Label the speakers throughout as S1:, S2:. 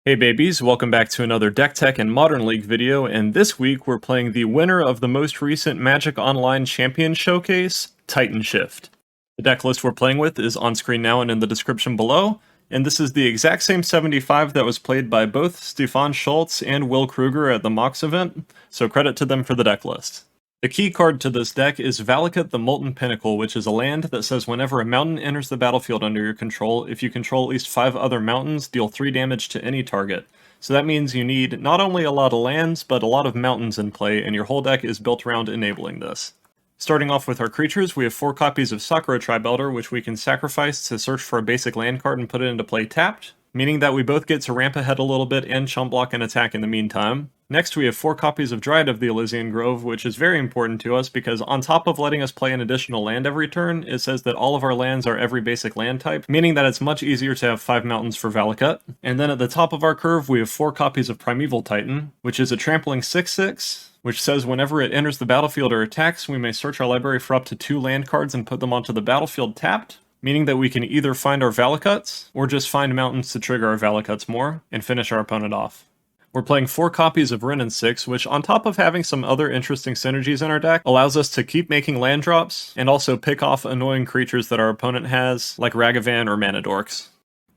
S1: Hey babies, welcome back to another Deck Tech and Modern League video, and this week we're playing the winner of the most recent Magic Online Champion Showcase, Titan Shift. The deck list we're playing with is on screen now and in the description below, and this is the exact same 75 that was played by both Stefan Schultz and Will Kruger at the MOCS event, so credit to them for the deck list. The key card to this deck is Valakut the Molten Pinnacle, which is a land that says whenever a mountain enters the battlefield under your control, if you control at least 5 other mountains, deal 3 damage to any target. So that means you need not only a lot of lands, but a lot of mountains in play, and your whole deck is built around enabling this. Starting off with our creatures, we have 4 copies of Sakura Tribe Elder, which we can sacrifice to search for a basic land card and put it into play tapped, meaning that we both get to ramp ahead a little bit and chump block and attack in the meantime. Next, we have 4 copies of Dryad of the Elysian Grove, which is very important to us because on top of letting us play an additional land every turn, it says that all of our lands are every basic land type, meaning that it's much easier to have 5 mountains for Valakut. And then at the top of our curve, we have 4 copies of Primeval Titan, which is a trampling 6/6, which says whenever it enters the battlefield or attacks, we may search our library for up to 2 land cards and put them onto the battlefield tapped, meaning that we can either find our Valakuts, or just find mountains to trigger our Valakuts more, and finish our opponent off. We're playing 4 copies of Wrenn and 6, which on top of having some other interesting synergies in our deck, allows us to keep making land drops, and also pick off annoying creatures that our opponent has, like Ragavan or Mana Dorks.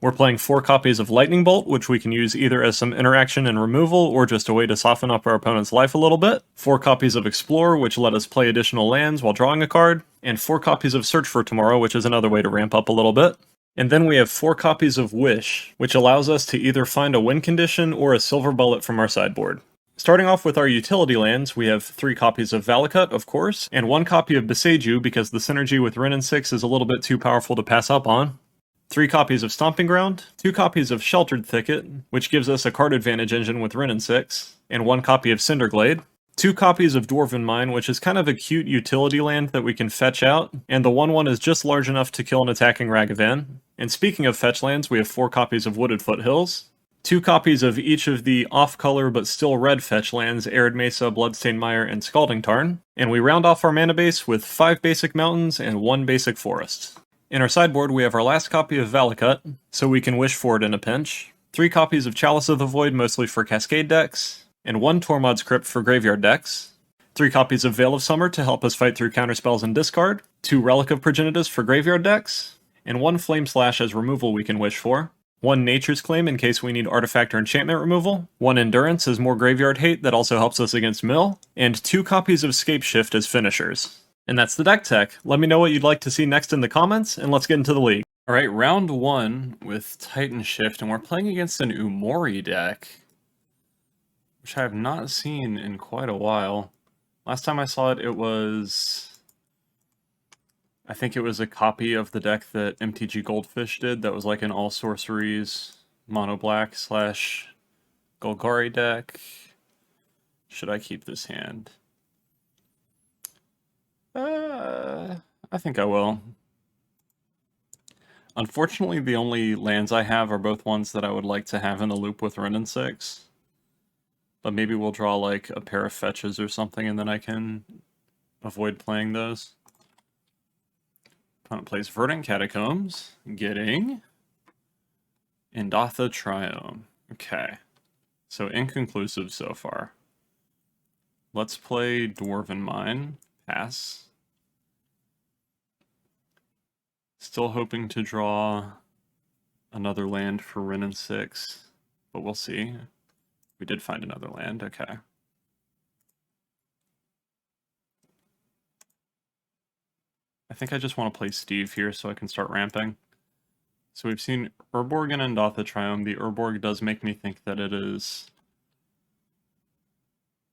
S1: We're playing 4 copies of Lightning Bolt, which we can use either as some interaction and removal, or just a way to soften up our opponent's life a little bit. 4 copies of Explore, which let us play additional lands while drawing a card. And 4 copies of Search for Tomorrow, which is another way to ramp up a little bit. And then we have 4 copies of Wish, which allows us to either find a win condition or a silver bullet from our sideboard. Starting off with our utility lands, we have 3 copies of Valakut, of course, and 1 copy of Boseiju because the synergy with Wrenn and 6 is a little bit too powerful to pass up on. 3 copies of Stomping Ground, 2 copies of Sheltered Thicket, which gives us a card advantage engine with Wrenn and 6, and 1 copy of Cinderglade. 2 copies of Dwarven Mine, which is kind of a cute utility land that we can fetch out, and the 1/1 is just large enough to kill an attacking Ragavan. And speaking of fetch lands, we have 4 copies of Wooded Foothills, 2 copies of each of the off-color but still red fetch lands, Arid Mesa, Bloodstained Mire, and Scalding Tarn, and we round off our mana base with 5 basic mountains and 1 basic forest. In our sideboard, we have our last copy of Valakut, so we can wish for it in a pinch, 3 copies of Chalice of the Void, mostly for Cascade decks, and 1 Tormod's Crypt for graveyard decks, 3 copies of Veil of Summer to help us fight through counterspells and discard, 2 Relic of Progenitus for graveyard decks, and 1 Flame Slash as removal we can wish for, 1 Nature's Claim in case we need artifact or enchantment removal, 1 Endurance as more graveyard hate that also helps us against mill, and 2 copies of Scapeshift as finishers. And that's the deck tech. Let me know what you'd like to see next in the comments, and let's get into the league. Alright, round 1 with Titan Shift, and we're playing against an Umori deck, which I have not seen in quite a while. Last time I saw it, it was... I think it was a copy of the deck that MTG Goldfish did that was like an all sorceries mono black / Golgari deck. Should I keep this hand? I think I will. Unfortunately, the only lands I have are both ones that I would like to have in the loop with Wrenn and 6. But maybe we'll draw like a pair of fetches or something and then I can avoid playing those. Opponent plays Verdant Catacombs, getting Indatha Triome. Okay, so inconclusive so far. Let's play Dwarven Mine, pass. Still hoping to draw another land for Wrenn and 6, but we'll see. We did find another land, okay. I think I just want to play Steve here so I can start ramping. So we've seen Urborg and Indatha Triome. The Urborg does make me think that it is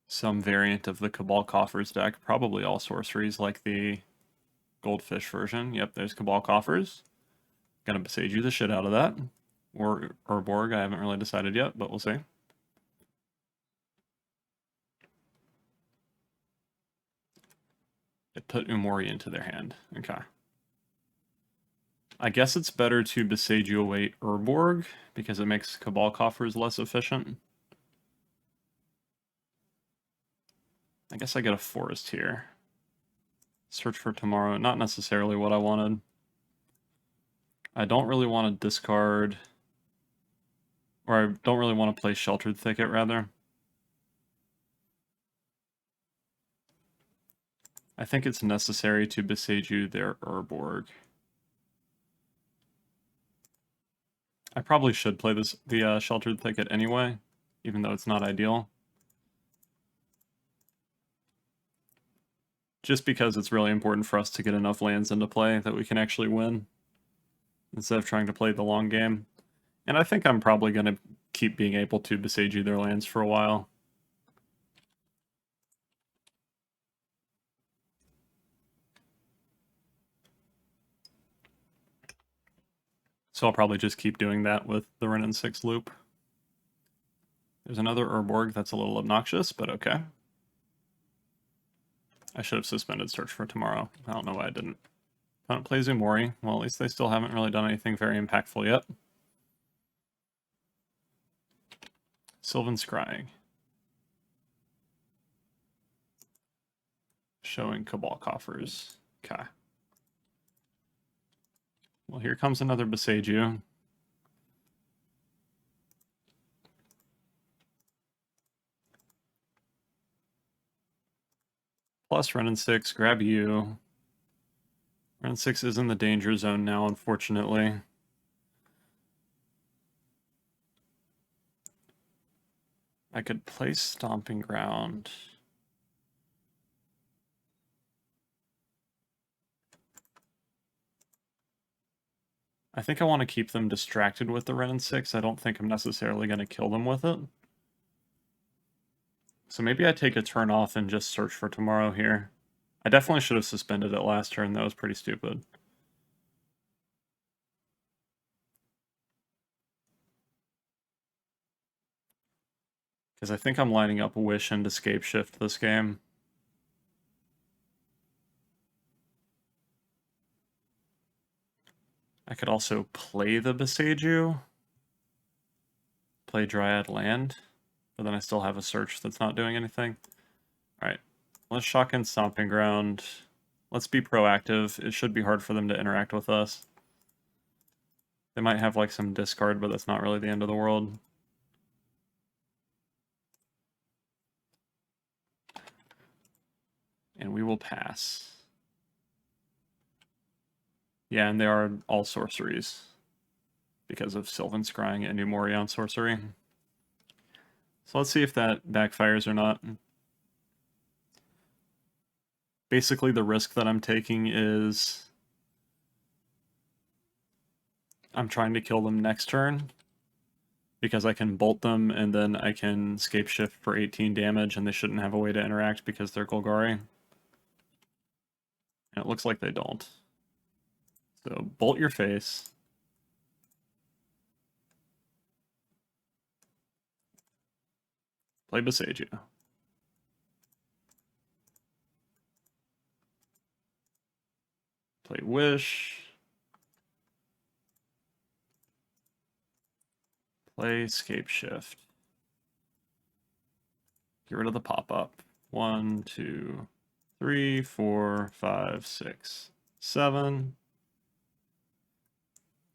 S1: some variant of the Cabal Coffers deck, probably all sorceries like the Goldfish version. Yep, there's Cabal Coffers. Gonna Boseiju the shit out of that. Or Urborg, I haven't really decided yet, but we'll see. It put Umori into their hand. Okay. I guess it's better to Boseiju away Urborg, because it makes Cabal Coffers less efficient. I guess I get a forest here. Search for Tomorrow, not necessarily what I wanted. I don't really want to discard Or I don't really want to play Sheltered Thicket, rather. I think it's necessary to Beseiju their Urborg. I probably should play the Sheltered Thicket anyway, even though it's not ideal. Just because it's really important for us to get enough lands into play that we can actually win, instead of trying to play the long game. And I think I'm probably going to keep being able to Beseiju their lands for a while. So I'll probably just keep doing that with the Wrenn and 6 loop. There's another Urborg that's a little obnoxious, but okay. I should have suspended Search for Tomorrow. I don't know why I didn't. Opponent plays Umori. Well, at least they still haven't really done anything very impactful yet. Sylvan Scrying. Showing Cabal Coffers. Okay. Well, here comes another Beseiju. Plus Wrenn and 6, grab you. Wrenn and 6 is in the danger zone now, unfortunately. I could play Stomping Ground. I think I want to keep them distracted with the Wrenn and 6. I don't think I'm necessarily going to kill them with it. So maybe I take a turn off and just Search for Tomorrow here. I definitely should have suspended it last turn. That was pretty stupid. Because I think I'm lining up Wish and Scapeshift this game. I could also play the Beseiju. Play Dryad Land. But then I still have a Search that's not doing anything. Alright. Let's shock in Stomping Ground. Let's be proactive. It should be hard for them to interact with us. They might have like some discard, but that's not really the end of the world. And we will pass. Yeah, and they are all sorceries. Because of Sylvan Scrying and Umori on sorcery. So let's see if that backfires or not. Basically, the risk that I'm taking is I'm trying to kill them next turn because I can bolt them and then I can Scapeshift for 18 damage and they shouldn't have a way to interact because they're Golgari. And it looks like they don't. So bolt your face. Play Beseiju. Play Wish. Play Scapeshift. Get rid of the pop-up. 1, 2, 3, 4, 5, 6, 7.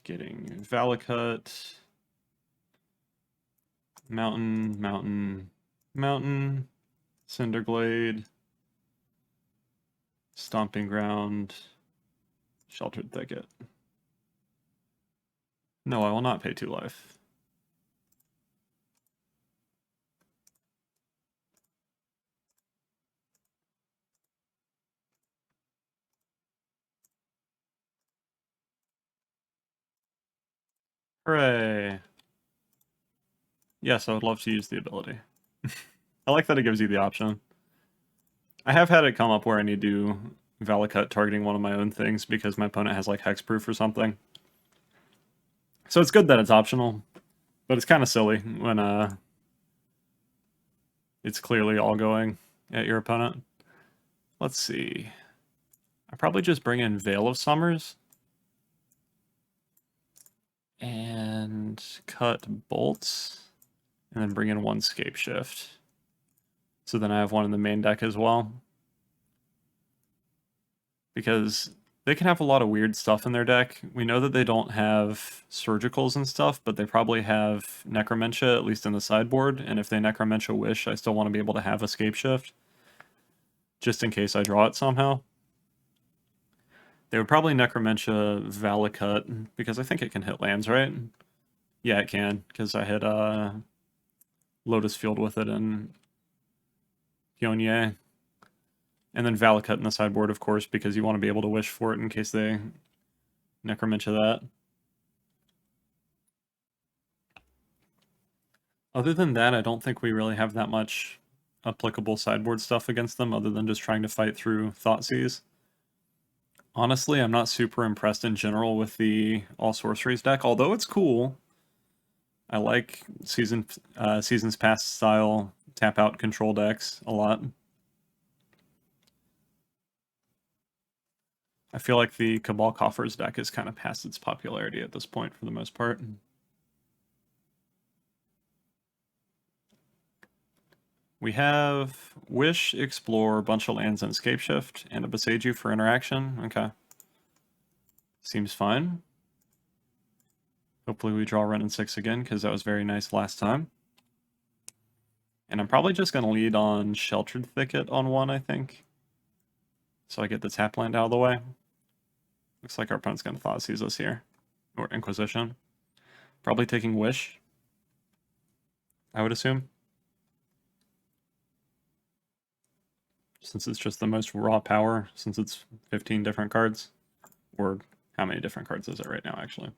S1: Getting Valakut. Mountain, Mountain, Mountain. Cinderglade. Stomping Ground. Sheltered Thicket. No, I will not pay 2 life. Hooray! Yes, I would love to use the ability. I like that it gives you the option. I have had it come up where I need to Valakut targeting one of my own things because my opponent has like hexproof or something. So it's good that it's optional, but it's kind of silly when it's clearly all going at your opponent. Let's see. I probably just bring in Veil of Summers and cut bolts and then bring in 1 Scapeshift. So then I have one in the main deck as well. Because They can have a lot of weird stuff in their deck. We know that they don't have Surgicals and stuff, but they probably have Necromentia, at least in the sideboard, and if they Necromentia Wish, I still want to be able to have Scapeshift, just in case I draw it somehow. They would probably Necromentia Valakut, because I think it can hit lands, right? Yeah, it can, because I hit Lotus Field with it and Pyonye. And then Valakut in the sideboard, of course, because you want to be able to wish for it in case they Necromentia that. Other than that, I don't think we really have that much applicable sideboard stuff against them, other than just trying to fight through Thoughtseize. Honestly, I'm not super impressed in general with the All Sorceries deck, although it's cool. I like Seasons Past style tap-out control decks a lot. I feel like the Cabal Coffers deck is kind of past its popularity at this point for the most part. We have Wish, Explore, bunch of lands, and Scapeshift, and a Boseiju for interaction. Okay. Seems fine. Hopefully we draw Wrenn and 6 again, because that was very nice last time. And I'm probably just going to lead on Sheltered Thicket on 1, I think. So I get the tap land out of the way. Looks like our opponent's going to Thoughtseize us here. Or Inquisition. Probably taking Wish, I would assume. Since it's just the most raw power, since it's 15 different cards. Or how many different cards is it right now, actually?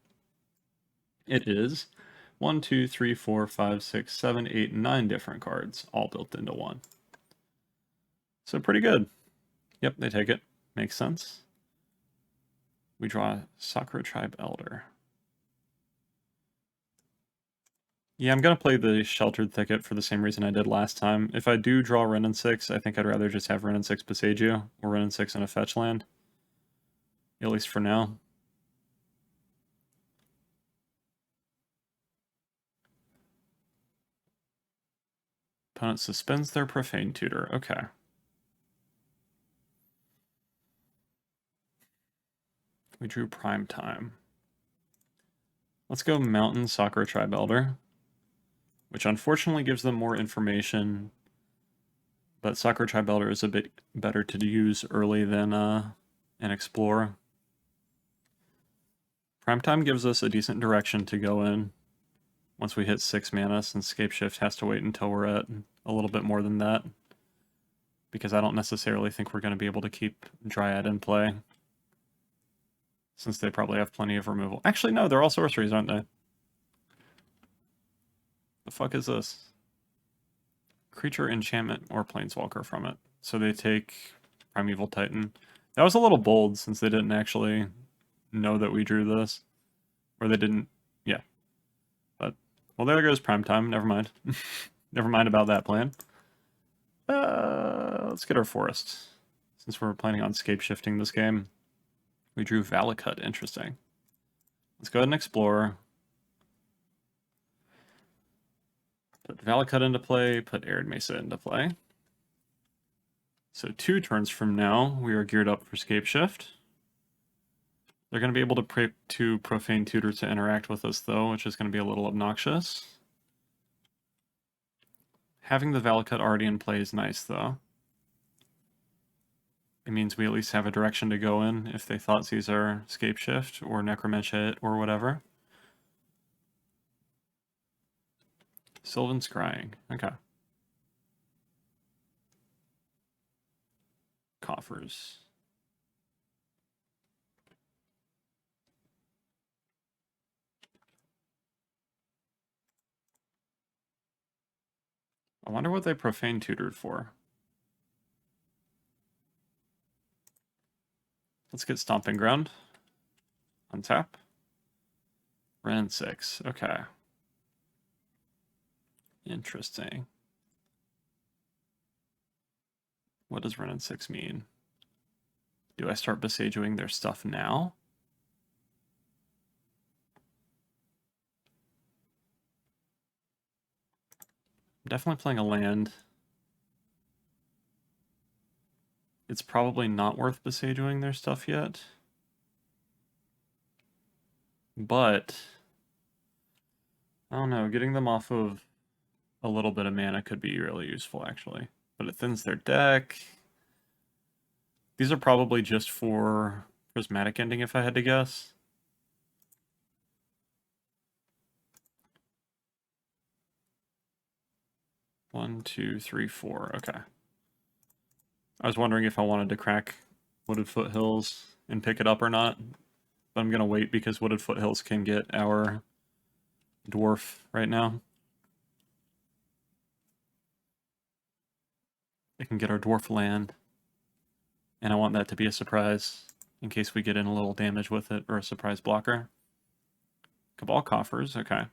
S1: It is 1, 2, 3, 4, 5, 6, 7, 8, 9 different cards, all built into one. So pretty good. Yep, they take it. Makes sense. We draw Sakura Tribe Elder. Yeah, I'm going to play the Sheltered Thicket for the same reason I did last time. If I do draw Wrenn and 6, I think I'd rather just have Wrenn and 6 Boseiju, or Wrenn and 6 in a fetch land. At least for now. Opponent suspends their Profane Tutor. Okay. We drew Prime Time. Let's go Mountain Sakura Tribe Elder, which unfortunately gives them more information, but Sakura Tribe Elder is a bit better to use early than an Explorer. Prime Time gives us a decent direction to go in once we hit 6 mana, since Scapeshift has to wait until we're at a little bit more than that, because I don't necessarily think we're going to be able to keep Dryad in play, since they probably have plenty of removal. Actually, no, they're all sorceries, aren't they? The fuck is this? Creature, enchantment, or planeswalker from it. So they take Primeval Titan. That was a little bold, since they didn't actually know that we drew this. Or they didn't, yeah. But, well, there goes Prime Time, never mind. Never mind about that plan. Let's get our forest. Since we're planning on Scapeshifting this game. We drew Valakut, interesting. Let's go ahead and explore. Put Valakut into play, put Arid Mesa into play. So 2 turns from now, we are geared up for Scapeshift. They're going to be able to Profane Tutor to interact with us, though, which is going to be a little obnoxious. Having the Valakut already in play is nice, though. It means we at least have a direction to go in if they Thoughtseize our Scapeshift or Necromentia it or whatever. Sylvan Scrying. Okay. Coffers. I wonder what they Profane Tutored for. Let's get Stomping Ground. Untap. Wrenn 6. Okay. Interesting. What does Wrenn 6 mean? Do I start Besieguing their stuff now? I'm definitely playing a land. It's probably not worth Besieguing their stuff yet. But I don't know, getting them off of a little bit of mana could be really useful, actually. But it thins their deck. These are probably just for Prismatic Ending, if I had to guess. One, two, three, four. Okay. I was wondering if I wanted to crack Wooded Foothills and pick it up or not. But I'm going to wait because Wooded Foothills can get our dwarf right now. It can get our dwarf land. And I want that to be a surprise in case we get in a little damage with it, or a surprise blocker. Cabal Coffers, okay.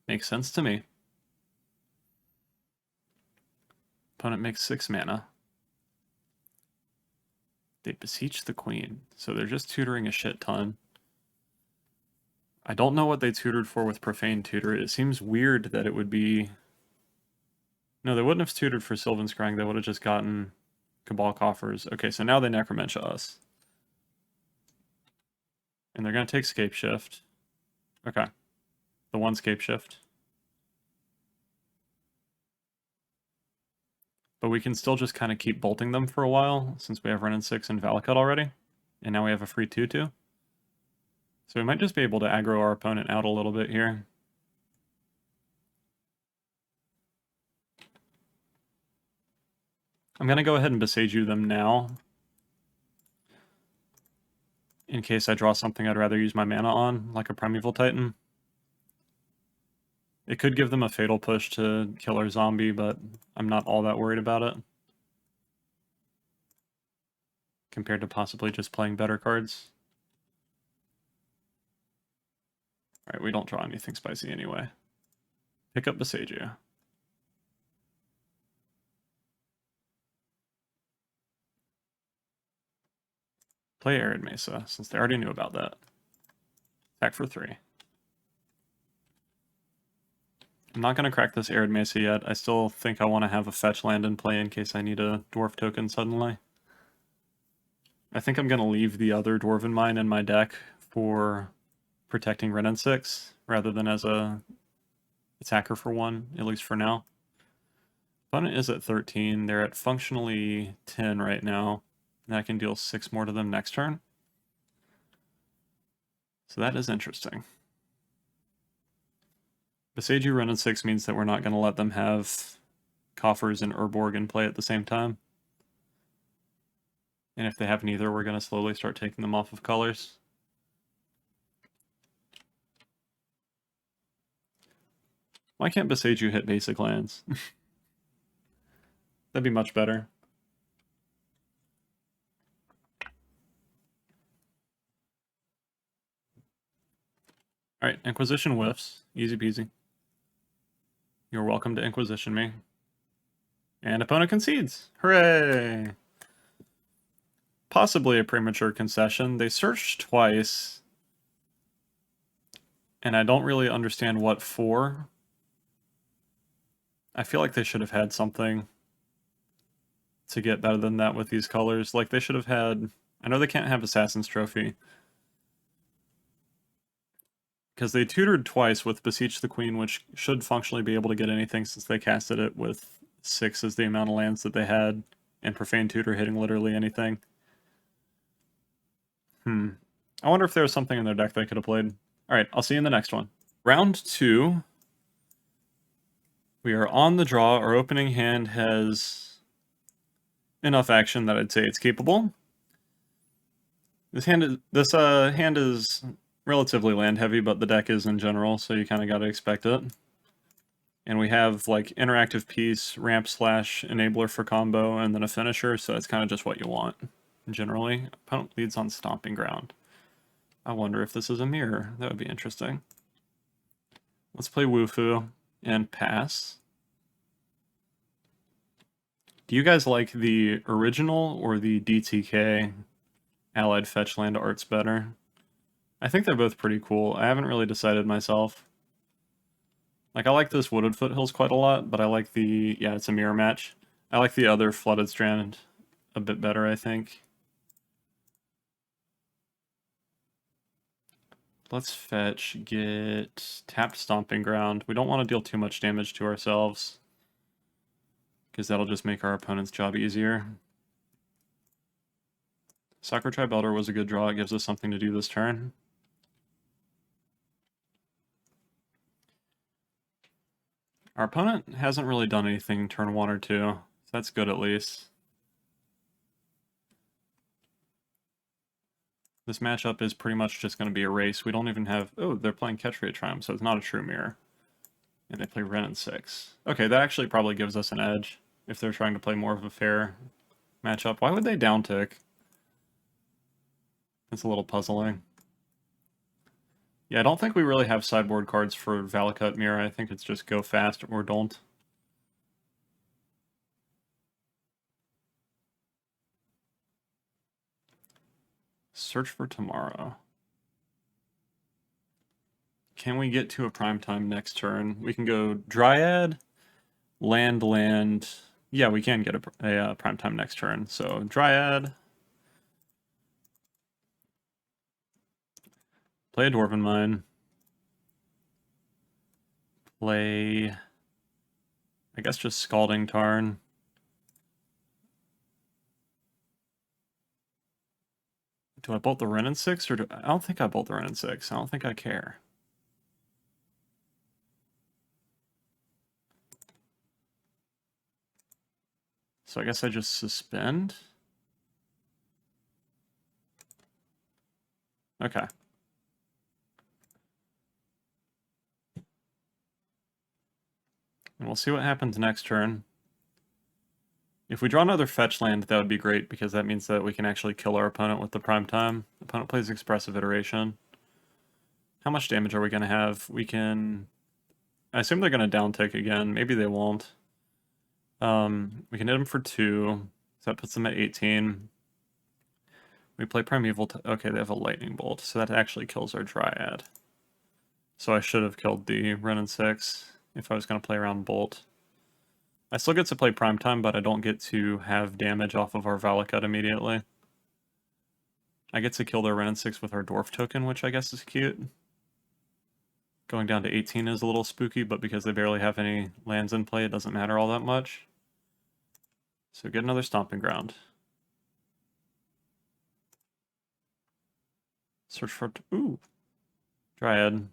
S1: Makes sense to me. Opponent makes 6 mana. They beseech the queen, so they're just tutoring a shit ton. I don't know what they tutored for with Profane Tutor. It seems weird that it would be... No, they wouldn't have tutored for Sylvan Scrying. They would have just gotten Cabal Coffers. Okay, so now they Necromentia us. And they're going to take Scapeshift. Okay. The one Scapeshift. But we can still just kind of keep bolting them for a while, since we have Wrenn and 6 and Valakut already. And now we have a free 2/2. So we might just be able to aggro our opponent out a little bit here. I'm going to go ahead and Beseiju them now. In case I draw something I'd rather use my mana on, like a Primeval Titan. It could give them a Fatal Push to kill our zombie, but I'm not all that worried about it. Compared to possibly just playing better cards. Alright, we don't draw anything spicy anyway. Pick up Beseiju. Play Arid Mesa, since they already knew about that. Attack for 3. I'm not going to crack this Arid Mesa yet. I still think I want to have a fetch land in play in case I need a dwarf token suddenly. I think I'm going to leave the other Dwarven Mine in my deck for protecting Wrenn and 6, rather than as a attacker for 1, at least for now. Opponent is at 13. They're at functionally 10 right now. And I can deal 6 more to them next turn. So that is interesting. Beseiju Wrenn and 6 means that we're not going to let them have Coffers and Urborg in play at the same time. And if they have neither, we're going to slowly start taking them off of colors. Why can't Beseiju hit basic lands? That'd be much better. Alright, Inquisition whiffs. Easy peasy. You're welcome to Inquisition me. And opponent concedes. Hooray! Possibly a premature concession. They searched twice. And I don't really understand what for. I feel like they should have had something to get better than that with these colors. Like, they should have had... I know they can't have Assassin's Trophy. Because they tutored twice with Beseech the Queen, which should functionally be able to get anything since they casted it with 6 as the amount of lands that they had, and Profane Tutor hitting literally anything. I wonder if there was something in their deck they could have played. Alright, I'll see you in the next one. Round 2. We are on the draw. Our opening hand has enough action that I'd say it's capable. This hand is relatively land heavy, but the deck is in general, so you kind of got to expect it. And we have like interactive piece, ramp / enabler for combo, and then a finisher, so that's kind of just what you want generally. Opponent leads on Stomping Ground. I wonder if this is a mirror. That would be interesting. Let's play Wufu and pass. Do you guys like the original or the DTK Allied Fetch Land arts better? I think they're both pretty cool. I haven't really decided myself. Like, I like this Wooded Foothills quite a lot, but I like the... yeah, it's a mirror match. I like the other Flooded Strand a bit better, I think. Let's fetch, get tapped Stomping Ground. We don't want to deal too much damage to ourselves, because that'll just make our opponent's job easier. Sacro Tribe Elder was a good draw. It gives us something to do this turn. Our opponent hasn't really done anything turn 1 or 2, so that's good at least. This matchup is pretty much just going to be a race. We don't even have... Oh, they're playing Catch Rate Triumph, so it's not a true mirror. And they play Wrenn and 6. Okay, that actually probably gives us an edge if they're trying to play more of a fair matchup. Why would they downtick? It's a little puzzling. Yeah, I don't think we really have sideboard cards for Valakut Mirror. I think it's just go fast or don't. Search for tomorrow. Can we get to a primetime next turn? We can go Dryad, land. Yeah, we can get a primetime next turn. So Dryad. Play a Dwarven Mine. Play, I guess, just Scalding Tarn. Do I bolt the Wrenn and 6 or do I don't think I bolt the Wrenn and 6. I don't think I care. So I guess I just suspend. Okay. And we'll see what happens next turn. If we draw another fetch land, that would be great, because that means that we can actually kill our opponent with the primetime. Opponent plays Expressive Iteration. How much damage are we going to have? We can... I assume they're going to downtick again. Maybe they won't. We can hit them for 2. So that puts them at 18. We play Primeval... Okay, they have a Lightning Bolt, so that actually kills our Dryad. So I should have killed the Wrenn and 6 if I was going to play around Bolt. I still get to play Primetime, but I don't get to have damage off of our Valakut immediately. I get to kill their Wrenn and 6 with our Dwarf token, which I guess is cute. Going down to 18 is a little spooky, but because they barely have any lands in play, it doesn't matter all that much. So get another Stomping Ground. Search for... Ooh! Dryad.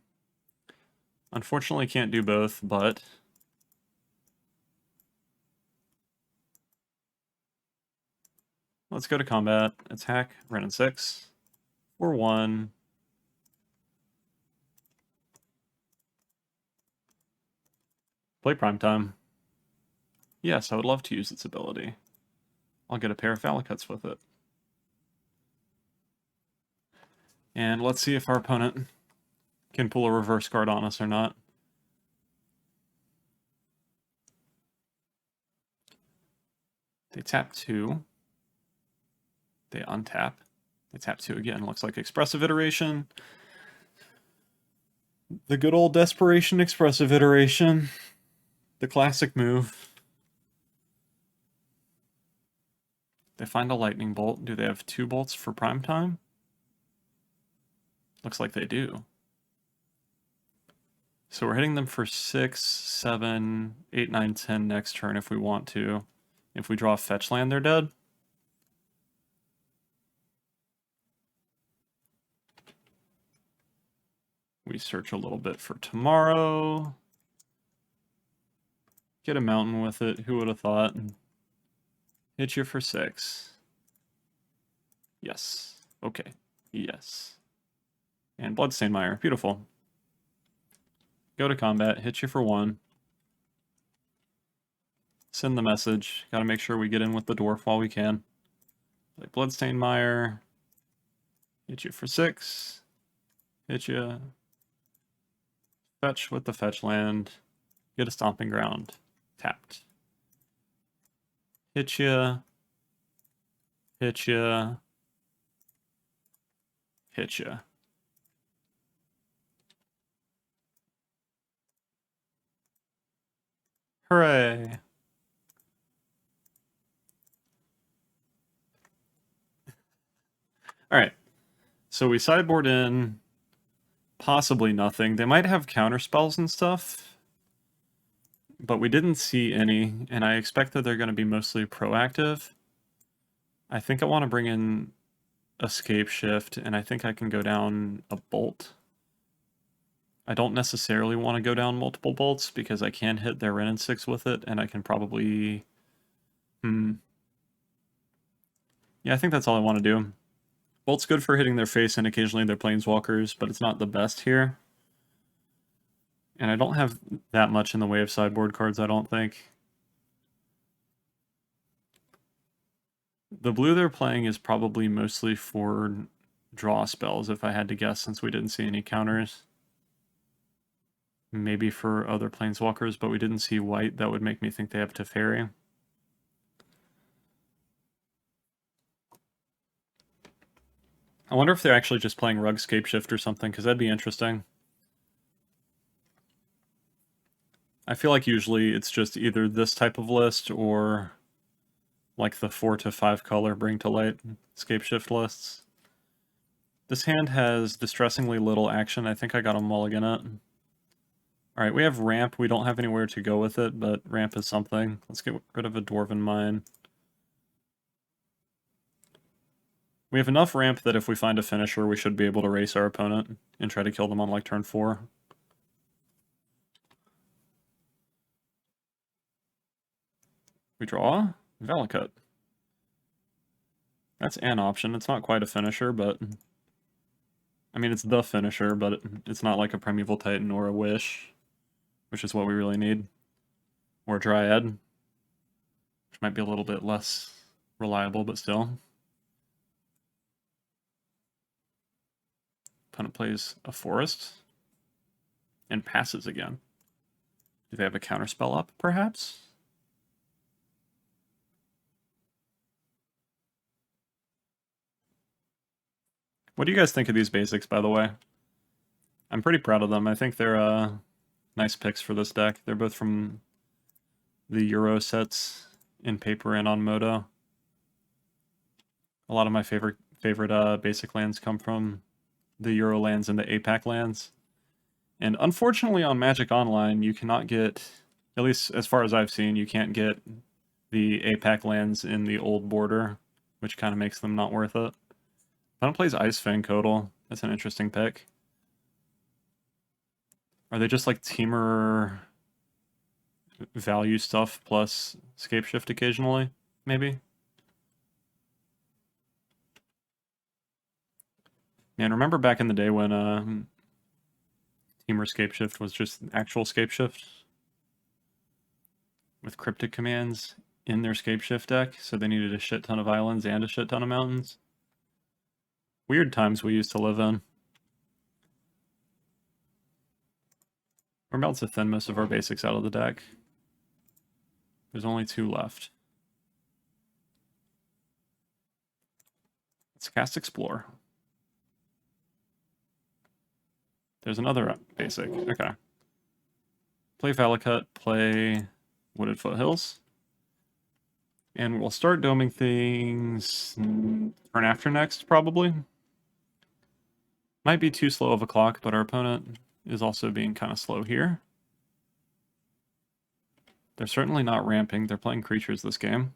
S1: Unfortunately can't do both, but... Let's go to combat. Attack, Wrenn and 6. For 1. Play Primetime. Yes, I would love to use its ability. I'll get a pair of Valakuts with it. And let's see if our opponent can pull a reverse card on us or not. They tap 2. They untap. They tap 2 again. Looks like Expressive Iteration. The good old Desperation Expressive Iteration. The classic move. They find a Lightning Bolt. Do they have 2 bolts for Primetime? Looks like they do. So we're hitting them for 6, 7, 8, 9, 10 next turn if we want to. If we draw a fetch land, they're dead. We search a little bit for tomorrow. Get a mountain with it. Who would have thought? Hit you for 6. Yes. Okay. Yes. And Bloodstained Mire. Beautiful. Go to combat. Hit you for 1. Send the message. Gotta make sure we get in with the dwarf while we can. Play Bloodstained Mire. Hit you for 6. Hit you. Fetch with the fetch land. Get a Stomping Ground. Tapped. Hit ya. Hit ya. Hit ya. Hooray. Alright. So we sideboard in possibly nothing. They might have counter spells and stuff, but we didn't see any, and I expect that they're going to be mostly proactive. I think I want to bring in a Scapeshift, and I think I can go down a Bolt. I don't necessarily want to go down multiple bolts because I can hit their Wrenn and 6 with it, and I can probably... Yeah, I think that's all I want to do. Bolt's good for hitting their face and occasionally their planeswalkers, but it's not the best here. And I don't have that much in the way of sideboard cards, I don't think. The blue they're playing is probably mostly for draw spells, if I had to guess, since we didn't see any counters. Maybe for other planeswalkers, but we didn't see white. That would make me think they have Teferi. I wonder if they're actually just playing Rug Scapeshift or something, because that'd be interesting. I feel like usually it's just either this type of list or like the 4 to 5 color Bring to Light Scapeshift lists. This hand has distressingly little action. I think I got a mulligan it. Alright, we have ramp. We don't have anywhere to go with it, but ramp is something. Let's get rid of a Dwarven Mine. We have enough ramp that if we find a finisher, we should be able to race our opponent and try to kill them on like turn 4. We draw Valakut. That's an option. It's not quite a finisher, but... I mean, it's the finisher, but it's not like a Primeval Titan or a Wish, which is what we really need. Or a Dryad, which might be a little bit less reliable, but still. Opponent plays a Forest and passes again. Do they have a counterspell up, perhaps? What do you guys think of these basics, by the way? I'm pretty proud of them. I think they're nice picks for this deck. They're both from the Euro sets in paper and on Moto. A lot of my favorite basic lands come from the Euro lands and the APAC lands. And unfortunately on Magic Online, you cannot get, at least as far as I've seen, you can't get the APAC lands in the old border, which kind of makes them not worth it. Opponent plays Ice Fang Kodal. That's an interesting pick. Are they just like Temur value stuff plus Scapeshift occasionally? Maybe? Man, remember back in the day when Temur Scapeshift was just actual Scapeshift? With cryptic commands in their Scapeshift deck, so they needed a shit ton of islands and a shit ton of mountains. Weird times we used to live in. We're about to thin most of our basics out of the deck. There's only 2 left. Let's cast Explore. There's another basic. Okay. Play Valakut, play Wooded Foothills. And we'll start doming things turn after next, probably. Might be too slow of a clock, but our opponent is also being kind of slow here. They're certainly not ramping. They're playing creatures this game.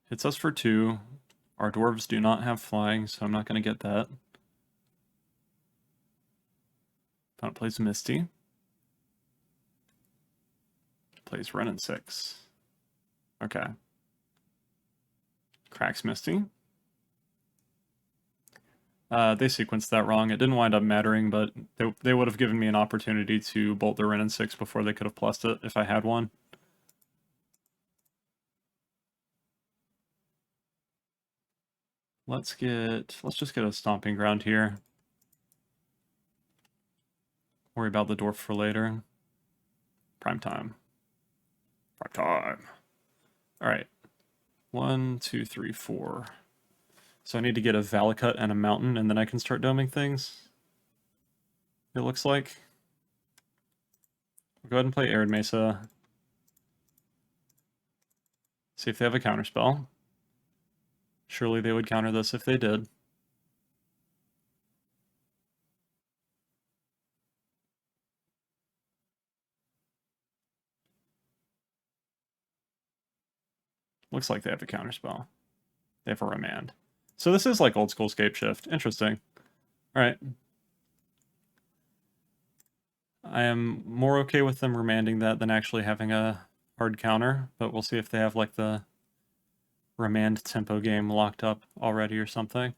S1: Hits us for 2. Our dwarves do not have flying, so I'm not going to get that. Opponent plays Misty. Plays Wrenn and 6. Okay. Cracks Misty. They sequenced that wrong. It didn't wind up mattering, but they would have given me an opportunity to bolt the Wrenn and 6 before they could have plussed it if I had one. Let's just get a Stomping Ground here. Worry about the dwarf for later. Prime time. Prime time. Alright. 1, 2, 3, 4. So I need to get a Valakut and a mountain, and then I can start doming things. It looks like. We'll go ahead and play Arid Mesa. See if they have a counterspell. Surely they would counter this if they did. Looks like they have a counterspell. They have a remand. So this is like old school Scapeshift. Interesting. Alright. I am more okay with them remanding that than actually having a hard counter, but we'll see if they have like the remand tempo game locked up already or something.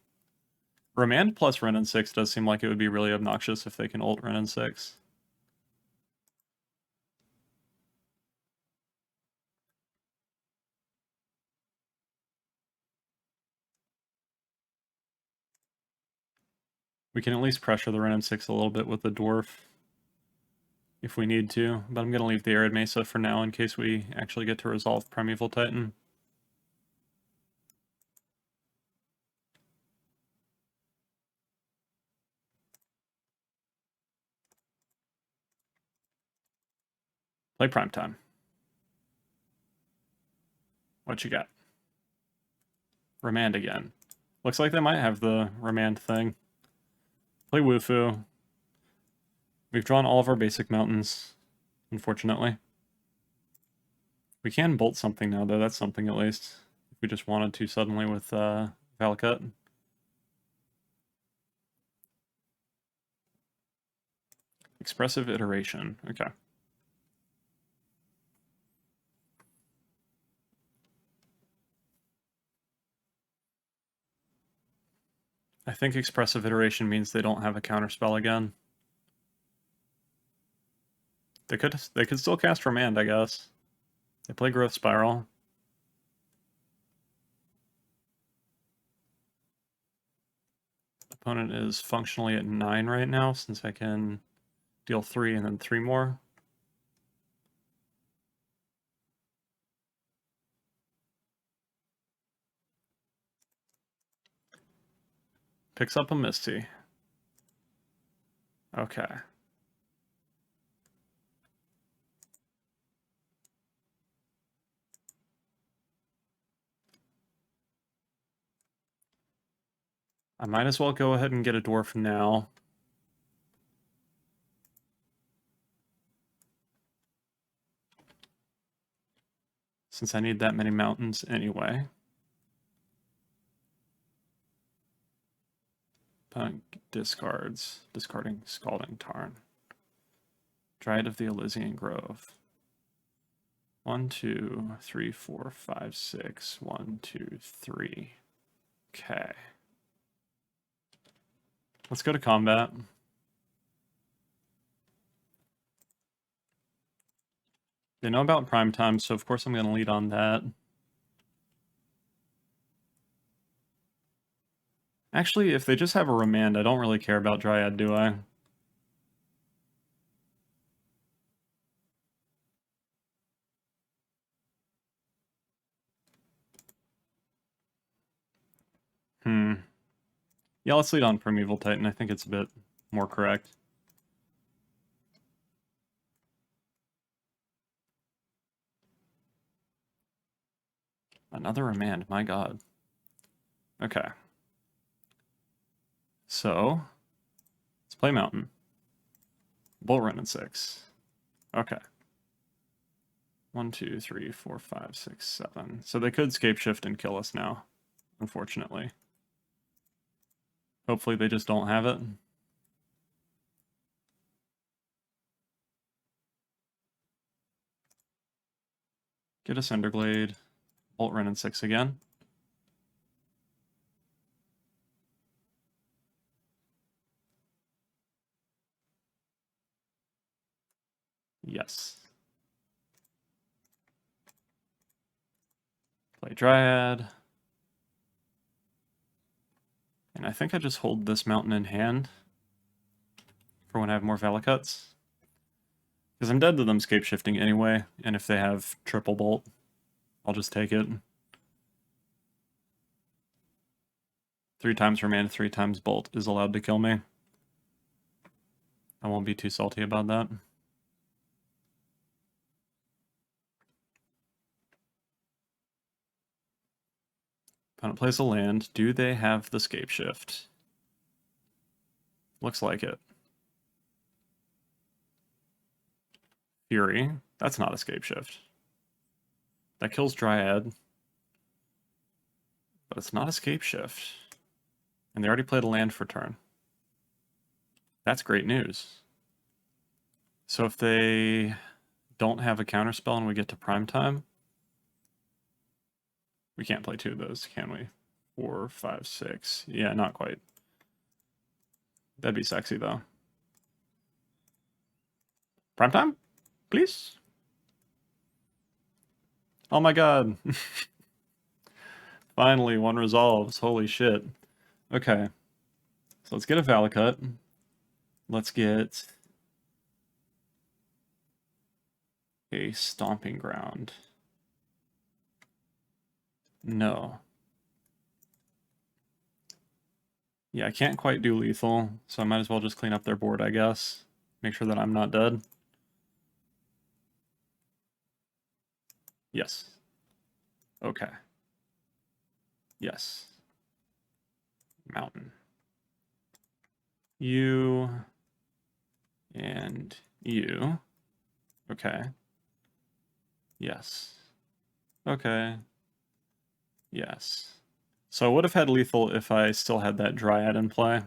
S1: Remand plus Ren and 6 does seem like it would be really obnoxious if they can ult Ren and 6. We can at least pressure the Ren and 6 a little bit with the Dwarf if we need to, but I'm going to leave the Arid Mesa for now in case we actually get to resolve Primeval Titan. Play Primetime. What you got? Remand again. Looks like they might have the Remand thing. Play Wufu. We've drawn all of our basic mountains, unfortunately. We can bolt something now, though. That's something, at least. If we just wanted to suddenly with Valakut. Expressive Iteration. Okay. I think Expressive Iteration means they don't have a counterspell again. They could still cast Remand, I guess. They play Growth Spiral. Opponent is functionally at 9 right now, since I can deal 3 and then 3 more. Picks up a Misty. Okay. I might as well go ahead and get a Dwarf now. Since I need that many mountains anyway. Opponent discards. Discarding Scalding Tarn. Dryad of the Elysian Grove. 1, 2, 3, 4, 5, 6. 1, 2, 3. Okay. Let's go to combat. They know about Primetime, so of course I'm going to lead on that. Actually, if they just have a Remand, I don't really care about Dryad, do I? Yeah, let's lead on Primeval Titan. I think it's a bit more correct. Another Remand, my god. Okay. So, let's play Mountain. Bull Run in 6. Okay. 1, 2, 3, 4, 5, 6, 7. So they could Scapeshift and kill us now, unfortunately. Hopefully they just don't have it. Get a Cinderglade. Bolt Run in 6 again. Yes. Play Dryad. And I think I just hold this mountain in hand for when I have more Valakuts. Because I'm dead to them Scapeshifting anyway, and if they have triple bolt, I'll just take it. 3 times Remand, 3 times bolt is allowed to kill me. I won't be too salty about that. Opponent plays a land. Do they have the Scapeshift? Looks like it. Fury. That's not a Scapeshift. That kills Dryad. But it's not a Scapeshift. And they already played a land for turn. That's great news. So if they don't have a counterspell and we get to prime time, we can't play two of those, can we? 4, 5, 6. Yeah, not quite. That'd be sexy, though. Prime time? Please? Oh my god. Finally, one resolves. Holy shit. Okay. So let's get a Valakut. Let's get a Stomping Ground. No. Yeah, I can't quite do lethal, so I might as well just clean up their board, I guess. Make sure that I'm not dead. Yes. Okay. Yes. Mountain. You and you. Okay. Yes. Okay. Yes. So I would have had lethal if I still had that Dryad in play.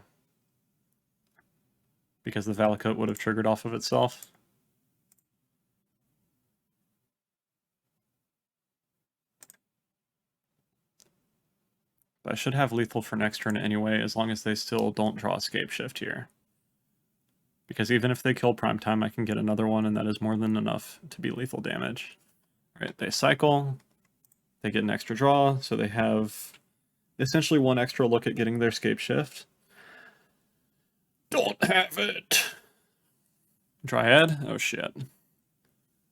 S1: Because the Valakut would have triggered off of itself. But I should have lethal for next turn anyway, as long as they still don't draw a Scapeshift here. Because even if they kill prime time, I can get another one, and that is more than enough to be lethal damage. Alright, they cycle. They get an extra draw, so they have essentially one extra look at getting their Scapeshift. Don't have it! Dryad? Oh shit.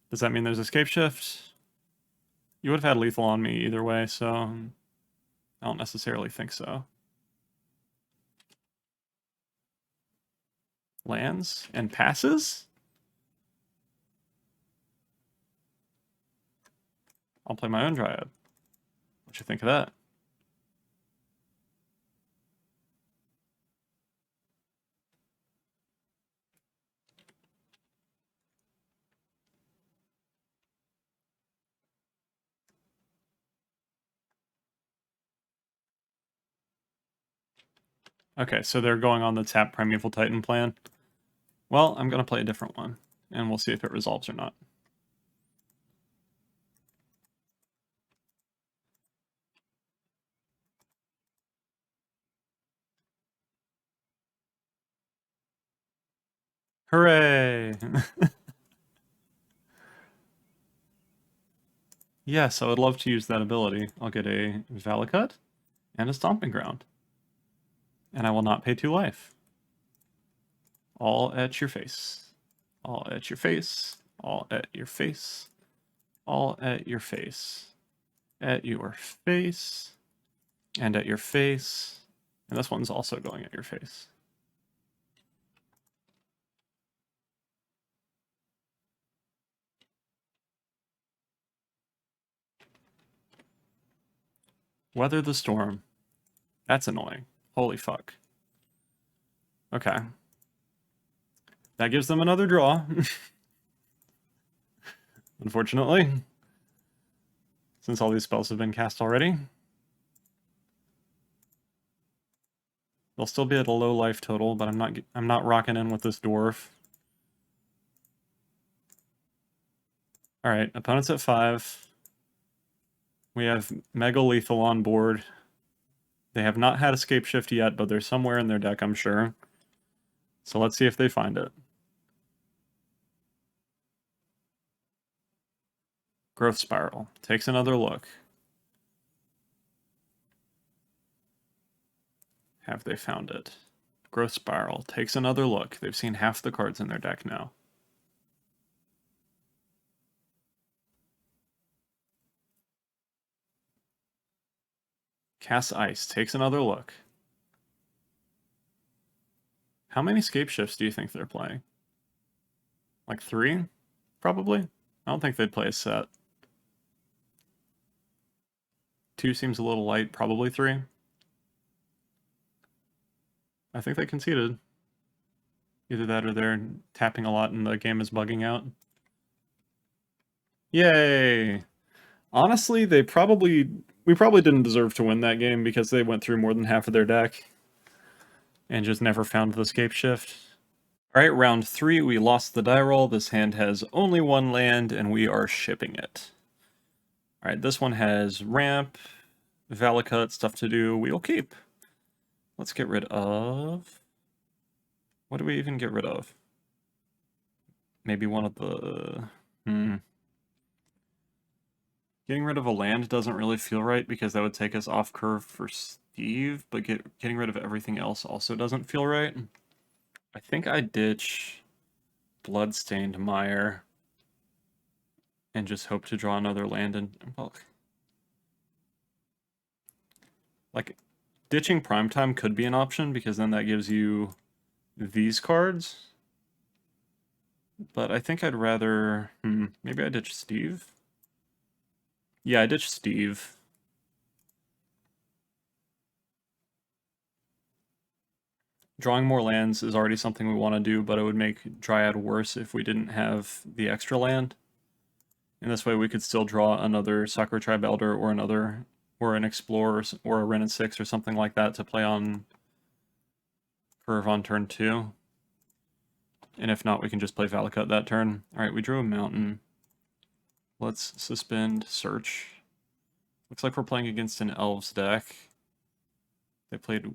S1: Does that mean there's a Scapeshift? You would have had lethal on me either way, so I don't necessarily think so. Lands and passes? I'll play my own Dryad. What you think of that? Okay, so they're going on the tap Primeval Titan plan. Well, I'm going to play a different one, and we'll see if it resolves or not. Hooray! Yes, I would love to use that ability. I'll get a Valakut and a Stomping Ground. And I will not pay 2 life. All at your face. All at your face. All at your face. All at your face. At your face. And at your face. And this one's also going at your face. Weather the storm. That's annoying. Holy fuck. Okay. That gives them another draw. Unfortunately. Since all these spells have been cast already. They'll still be at a low life total, but I'm not rocking in with this dwarf. Alright, opponent's at 5. We have Mega Lethal on board. They have not had Scapeshift yet, but they're somewhere in their deck, I'm sure. So let's see if they find it. Growth Spiral. Takes another look. Have they found it? Growth Spiral. Takes another look. They've seen half the cards in their deck now. Cast Ice. Takes another look. How many Scapeshifts do you think they're playing? Like 3? Probably? I don't think they'd play a set. 2 seems a little light, probably 3. I think they conceded. Either that or they're tapping a lot and the game is bugging out. Yay! Honestly, we probably didn't deserve to win that game because they went through more than half of their deck and just never found the Scapeshift. Alright, round 3, we lost the die roll. This hand has only 1 land, and we are shipping it. Alright, this one has ramp, Valakut, stuff to do. We'll keep. Let's get rid of... What do we even get rid of? Maybe one of the... Getting rid of a land doesn't really feel right because that would take us off curve for Steve, but getting rid of everything else also doesn't feel right. I think I ditch Bloodstained Mire and just hope to draw another land in bulk. Like, ditching Primetime could be an option because then that gives you these cards. But I think I'd rather... maybe I ditch Steve? Yeah, I ditch Steve. Drawing more lands is already something we want to do, but it would make Dryad worse if we didn't have the extra land. And this way we could still draw another Sakura Tribe Elder or an Explorer or a Wrenn and 6 or something like that to play on curve on turn 2. And if not, we can just play Valakut that turn. Alright, we drew a mountain. Let's suspend search. Looks like we're playing against an Elves deck. They played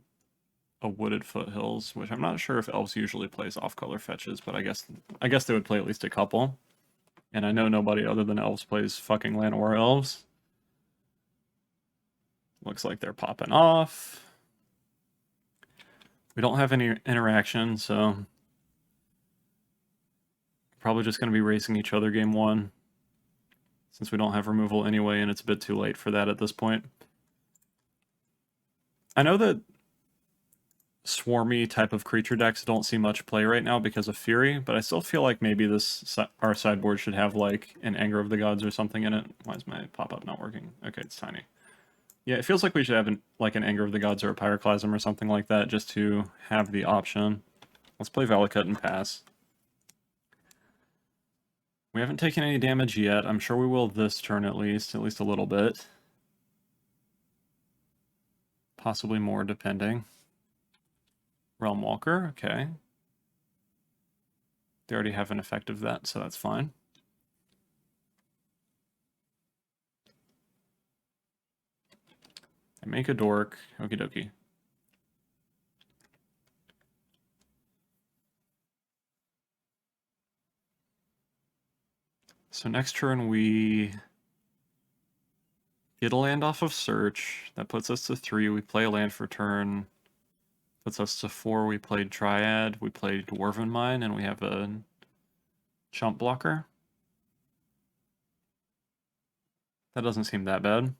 S1: a Wooded Foothills, which I'm not sure if Elves usually plays off-color fetches, but I guess they would play at least a couple. And I know nobody other than Elves plays fucking Llanowar Elves. Looks like they're popping off. We don't have any interaction, so probably just going to be racing each other game 1. Since we don't have removal anyway, and it's a bit too late for that at this point. I know that swarmy type of creature decks don't see much play right now because of Fury, but I still feel like maybe our sideboard should have like an Anger of the Gods or something in it. Why is my pop-up not working? Okay, it's tiny. Yeah, it feels like we should have like an Anger of the Gods or a Pyroclasm or something like that just to have the option. Let's play Valakut and pass. We haven't taken any damage yet. I'm sure we will this turn at least a little bit. Possibly more, depending. Realm Walker, okay. They already have an effect of that, so that's fine. I make a dork, okie dokie. So next turn we get a land off of search. That puts us to 3. We play a land for turn. Puts us to 4. We played Triad. We played Dwarven Mine, and we have a chump blocker. That doesn't seem that bad.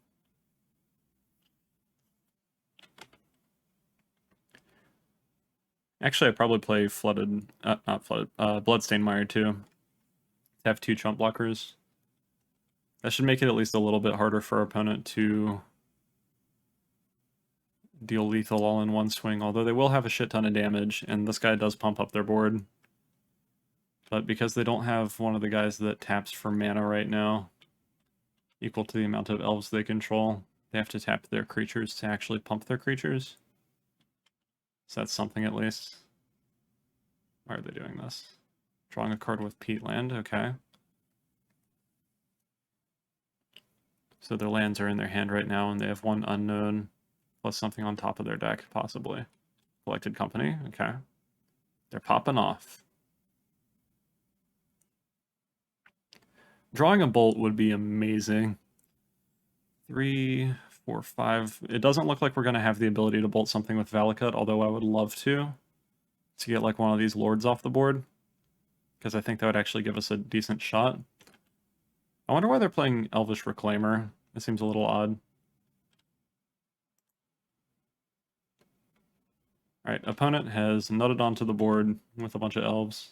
S1: Actually, I'd probably play Bloodstained Mire too. Have 2 chump blockers. That should make it at least a little bit harder for our opponent to deal lethal all in one swing, although they will have a shit ton of damage, and this guy does pump up their board. But because they don't have one of the guys that taps for mana right now, equal to the amount of elves they control, they have to tap their creatures to actually pump their creatures. So that's something at least. Why are they doing this? Drawing a card with Peatland, okay. So their lands are in their hand right now, and they have 1 unknown, plus something on top of their deck, possibly. Collected Company, okay. They're popping off. Drawing a bolt would be amazing. 3, 4, 5. It doesn't look like we're going to have the ability to bolt something with Valakut, although I would love to get like one of these lords off the board, because I think that would actually give us a decent shot. I wonder why they're playing Elvish Reclaimer. It seems a little odd. Alright, opponent has nutted onto the board with a bunch of elves.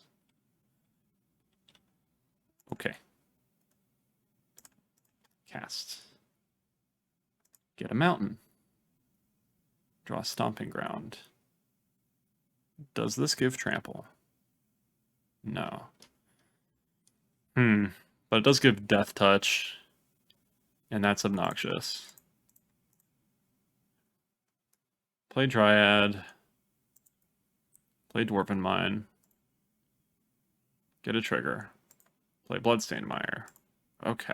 S1: Okay. Cast. Get a mountain. Draw a stomping ground. Does this give trample? No. But it does give death touch, and that's obnoxious. Play Dryad. Play Dwarven Mine. Get a trigger. Play Bloodstained Mire. Okay.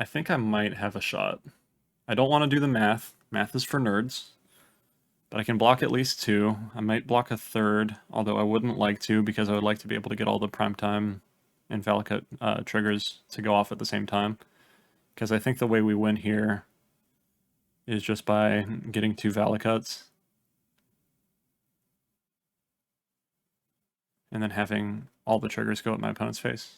S1: I think I might have a shot. I don't want to do the math. Math is for nerds. But I can block at least 2. I might block a 3rd, although I wouldn't like to because I would like to be able to get all the primetime and Valakut triggers to go off at the same time. Because I think the way we win here is just by getting 2 Valakuts. And then having all the triggers go at my opponent's face.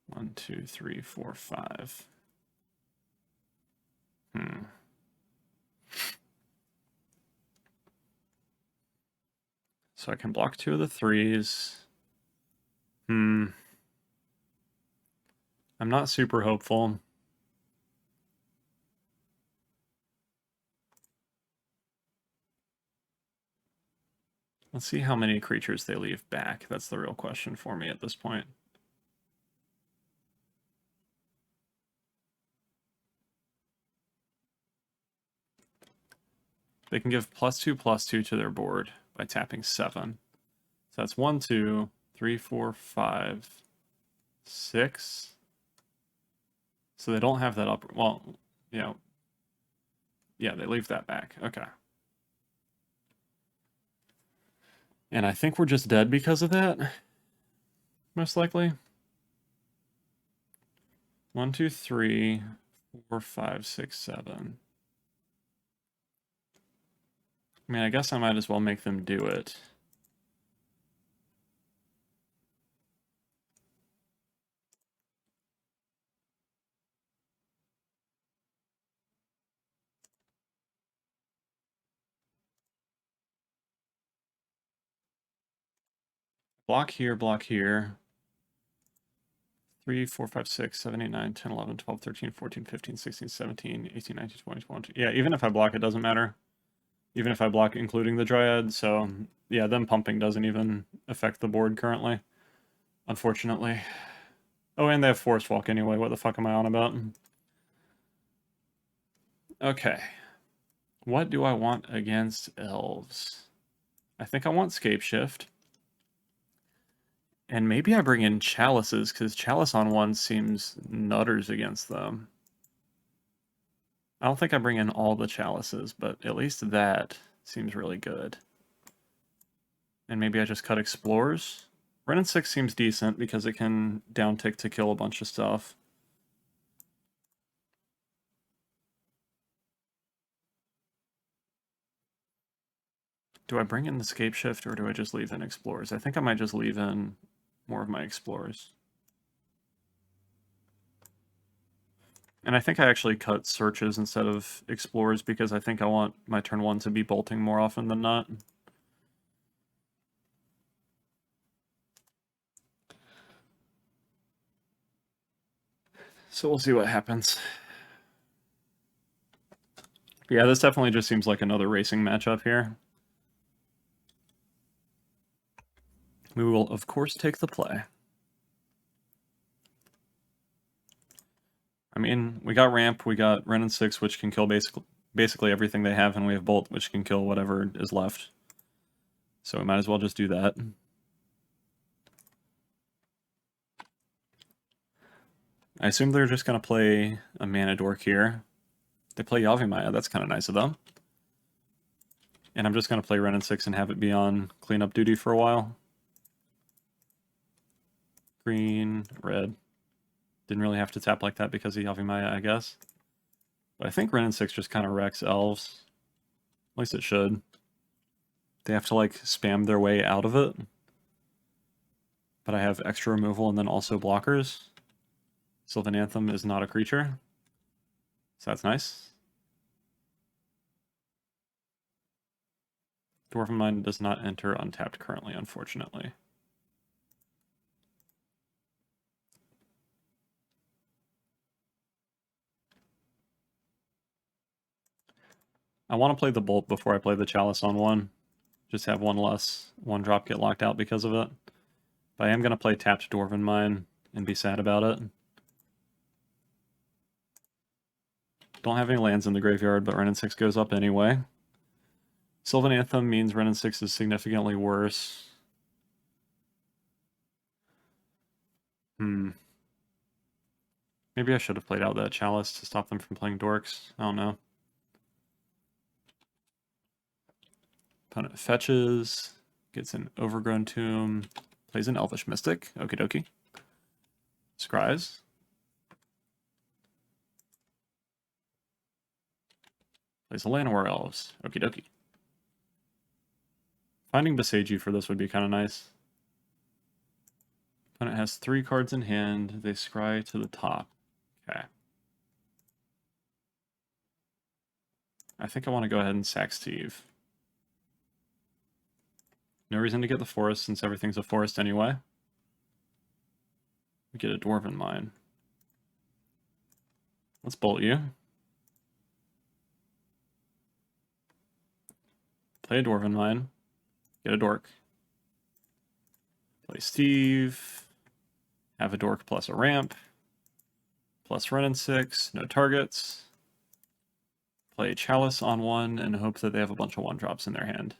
S1: One, two, three, four, five. So I can block 2 of the 3s. I'm not super hopeful. Let's see how many creatures they leave back. That's the real question for me at this point. They can give +2/+2 to their board by tapping 7. So that's 1, 2, 3, 4, 5, 6. So they don't have that upper. Well, yeah, they leave that back. Okay. And I think we're just dead because of that. Most likely. 1, 2, 3, 4, 5, 6, 7. I mean, I guess I might as well make them do it. Block here, block here. 3, 4, 5, 6, 7, 8, 9, 10, 11, 12, 13, 14, 15, 16, 17, 18, 19, 20, 21. Yeah, even if I block, it doesn't matter. Even if I block including the Dryad, so yeah, them pumping doesn't even affect the board currently, unfortunately. Oh, and they have Forest Walk anyway, what the fuck am I on about? Okay. What do I want against Elves? I think I want Scapeshift. And maybe I bring in Chalices, because Chalice on 1 seems nutters against them. I don't think I bring in all the Chalices, but at least that seems really good. And maybe I just cut Explorers. Renin 6 seems decent because it can downtick to kill a bunch of stuff. Do I bring in the Scapeshift or do I just leave in Explorers? I think I might just leave in more of my Explorers. And I think I actually cut Searches instead of Explorers because I think I want my turn 1 to be bolting more often than not. So we'll see what happens. Yeah, this definitely just seems like another racing matchup here. We will, of course, take the play. I mean, we got Ramp, we got Renin 6, which can kill basically everything they have, and we have Bolt, which can kill whatever is left. So we might as well just do that. I assume they're just going to play a Mana Dork here. They play Yavimaya, that's kind of nice of them. And I'm just going to play Renin 6 and have it be on cleanup duty for a while. Green, red. Didn't really have to tap like that because of Yavimaya, I guess. But I think Renin 6 just kind of wrecks Elves. At least it should. They have to, like, spam their way out of it. But I have extra removal and then also blockers. Sylvan Anthem is not a creature. So that's nice. Dwarven Mine does not enter untapped currently, unfortunately. I want to play the Bolt before I play the Chalice on one. Just have one less 1-drop get locked out because of it. But I am going to play tapped Dwarven Mine and be sad about it. Don't have any lands in the graveyard, but Wrenn and 6 goes up anyway. Sylvan Anthem means Wrenn and 6 is significantly worse. Maybe I should have played out that Chalice to stop them from playing Dorks. I don't know. Opponent fetches, gets an Overgrown Tomb, plays an Elvish Mystic. Okie dokie. Scries. Plays a Llanowar Elves. Okie dokie. Finding Beseiju for this would be kind of nice. Opponent has 3 cards in hand. They scry to the top. Okay. I think I want to go ahead and sack Steve. No reason to get the forest since everything's a forest anyway. We get a Dwarven Mine. Let's bolt you. Play a Dwarven Mine. Get a Dork. Play Steve. Have a Dork plus a ramp. Plus Wrenn and 6. No targets. Play Chalice on one and hope that they have a bunch of 1-drops in their hand.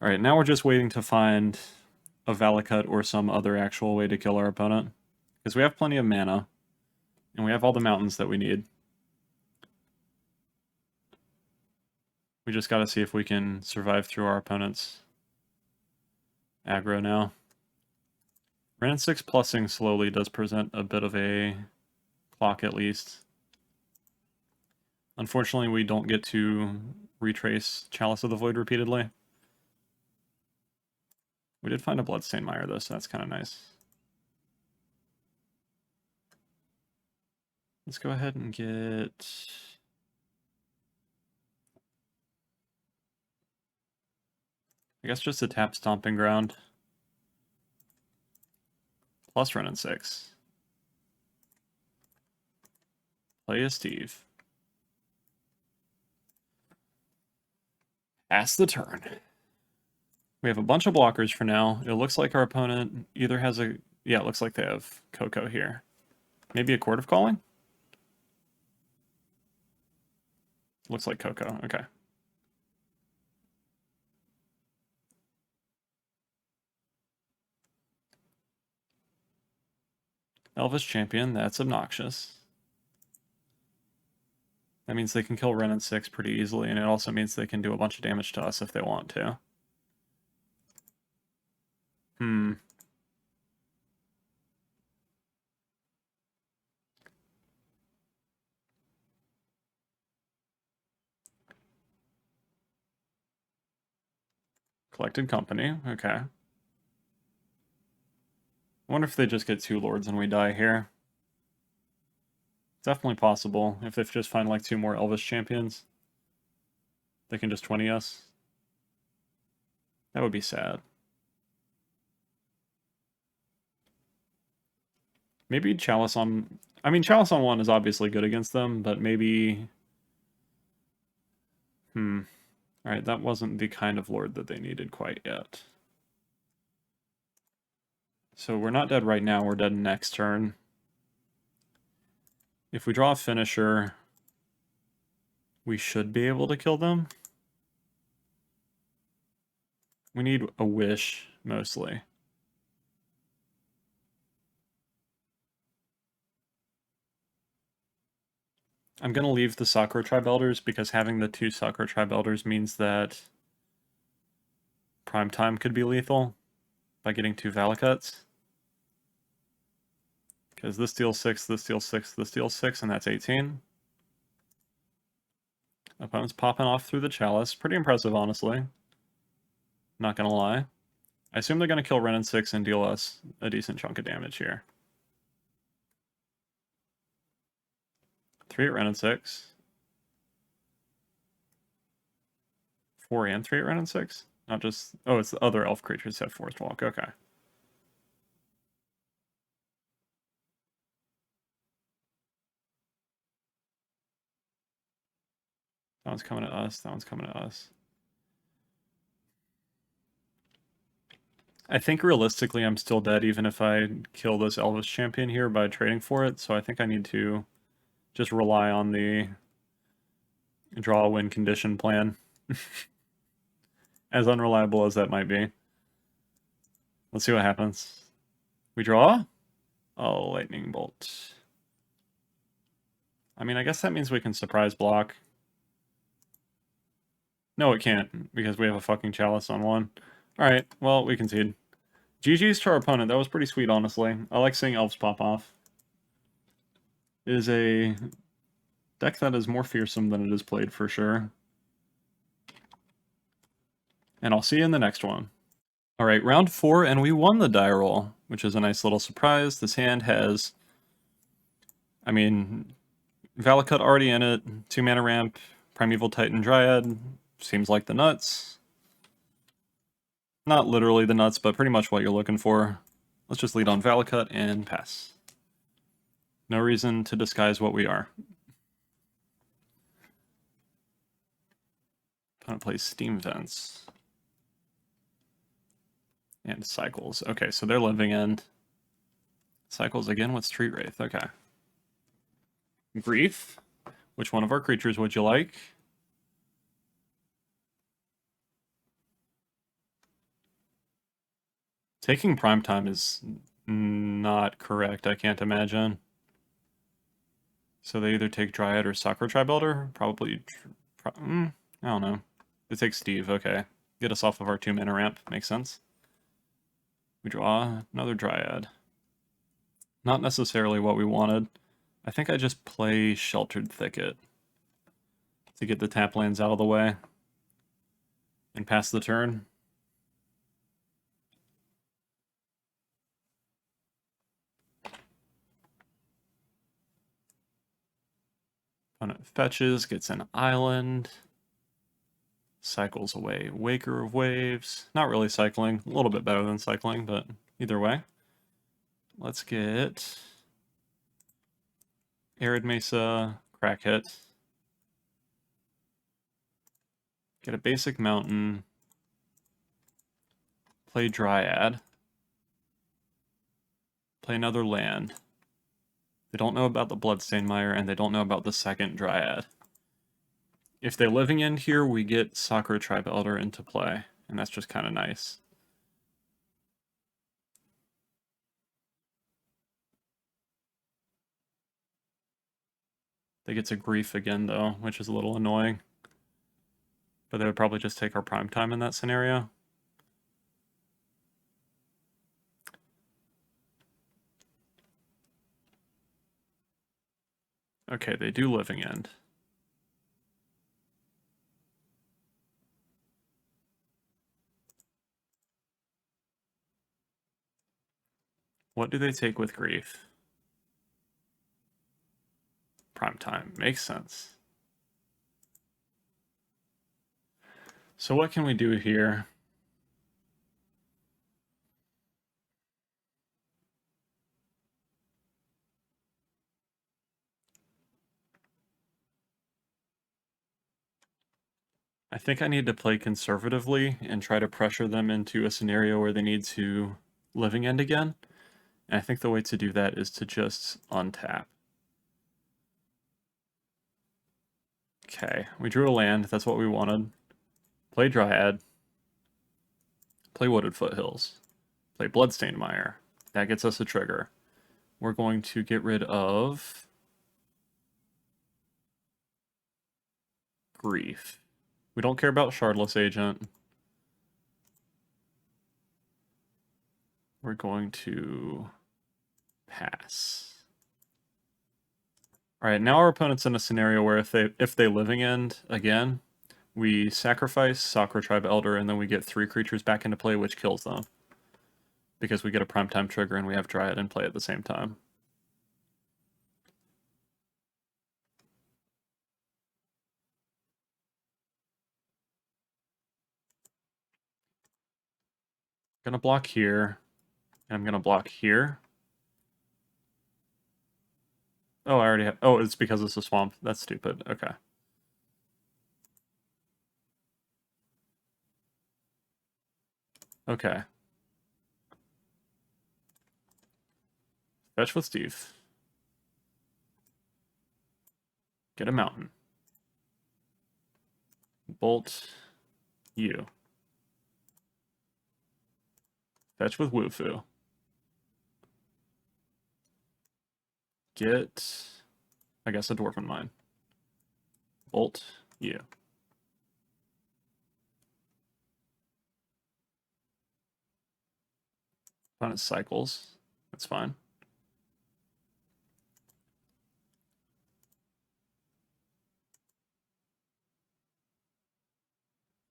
S1: Alright, now we're just waiting to find a Valakut or some other actual way to kill our opponent. Because we have plenty of mana. And we have all the mountains that we need. We just gotta see if we can survive through our opponent's aggro now. Wrenn and 6 plussing slowly does present a bit of a clock at least. Unfortunately, we don't get to retrace Chalice of the Void repeatedly. We did find a Bloodstained Mire though, so that's kind of nice. Let's go ahead and get... I guess just a tap Stomping Ground. Plus Wrenn and 6. Play a Steve. Pass the turn. We have a bunch of blockers for now. It looks like our opponent either has a... Yeah, it looks like they have Coco here. Maybe a Court of Calling? Looks like Coco, okay. Elvis Champion, that's obnoxious. That means they can kill Wrenn and 6 pretty easily, and it also means they can do a bunch of damage to us if they want to. Collected Company, okay. I wonder if they just get 2 Lords and we die here. Definitely possible. If they just find like 2 more Elvis Champions, they can just 20 us. That would be sad. Maybe Chalice on... I mean, Chalice on 1 is obviously good against them, but maybe... Alright, that wasn't the kind of Lord that they needed quite yet. So we're not dead right now, we're dead next turn. If we draw a finisher, we should be able to kill them. We need a wish, mostly. I'm going to leave the Sakura Tribe Elders because having the 2 Sakura Tribe Elders means that Prime Time could be lethal by getting 2 Valakuts. Because this deals 6, this deals 6, this deals 6, and that's 18. Opponent's popping off through the Chalice. Pretty impressive, honestly. Not gonna lie. I assume they're gonna kill Wrenn and 6 and deal us a decent chunk of damage here. 3 at Wrenn and 6. 4 and 3 at round 6? Not just... Oh, it's the other elf creatures that have Forest Walk. Okay. That one's coming to us. That one's coming to us. I think realistically I'm still dead even if I kill this Elvis champion here by trading for it, so I think I need to just rely on the draw win condition plan. As unreliable as that might be. Let's see what happens. We draw? Oh, lightning bolt. I mean, I guess that means we can surprise block. No, it can't, because we have a fucking chalice on one. Alright, well, we concede. GG's to our opponent. That was pretty sweet, honestly. I like seeing elves pop off. It is a deck that is more fearsome than it is played, for sure. And I'll see you in the next one. Alright, round 4, and we won the die roll, which is a nice little surprise. This hand has... I mean, Valakut already in it, 2 mana ramp, Primeval Titan Dryad, seems like the nuts. Not literally the nuts, but pretty much what you're looking for. Let's just lead on Valakut and pass. No reason to disguise what we are. Opponent plays Steam Vents. And Cycles. Okay, so they're Living End. Cycles again with Street Wraith, okay. Grief. Which one of our creatures would you like? Taking Primetime is not correct, I can't imagine. So they either take Dryad or Sakura Tribe Elder? Probably... I don't know. They take Steve, okay. Get us off of our 2 mana ramp, makes sense. We draw another Dryad. Not necessarily what we wanted. I think I just play Sheltered Thicket to get the tap lands out of the way and pass the turn. Opponent fetches, gets an island, cycles away Waker of Waves. Not really cycling, a little bit better than cycling, but either way. Let's get Arid Mesa, Crack Hit. Get a basic mountain. Play Dryad. Play another land. They don't know about the Bloodstained Mire, and they don't know about the second Dryad. If they're Living End here, we get Sakura Tribe Elder into play, and that's just kind of nice. They get to Grief again, though, which is a little annoying. But they would probably just take our Primetime in that scenario. Okay, they do Living End. What do they take with Grief? Primetime. Makes sense. So what can we do here? I think I need to play conservatively and try to pressure them into a scenario where they need to Living End again. And I think the way to do that is to just untap. Okay, we drew a land, that's what we wanted. Play Dryad. Play Wooded Foothills. Play Bloodstained Mire. That gets us a trigger. We're going to get rid of Grief. We don't care about Shardless Agent. We're going to pass. Alright, now our opponent's in a scenario where if they Living End again, we sacrifice Sakura Tribe Elder and then we get 3 creatures back into play, which kills them. Because we get a Primetime trigger and we have Dryad in play at the same time. Gonna block here, and I'm gonna block here. Oh, I already have... Oh, it's because it's a swamp. That's stupid. Okay. Okay. Fetch with Steve. Get a mountain. Bolt you. Fetch with Wufu. Get, I guess, a Dwarven Mine. Bolt you. Opponent cycles. That's fine.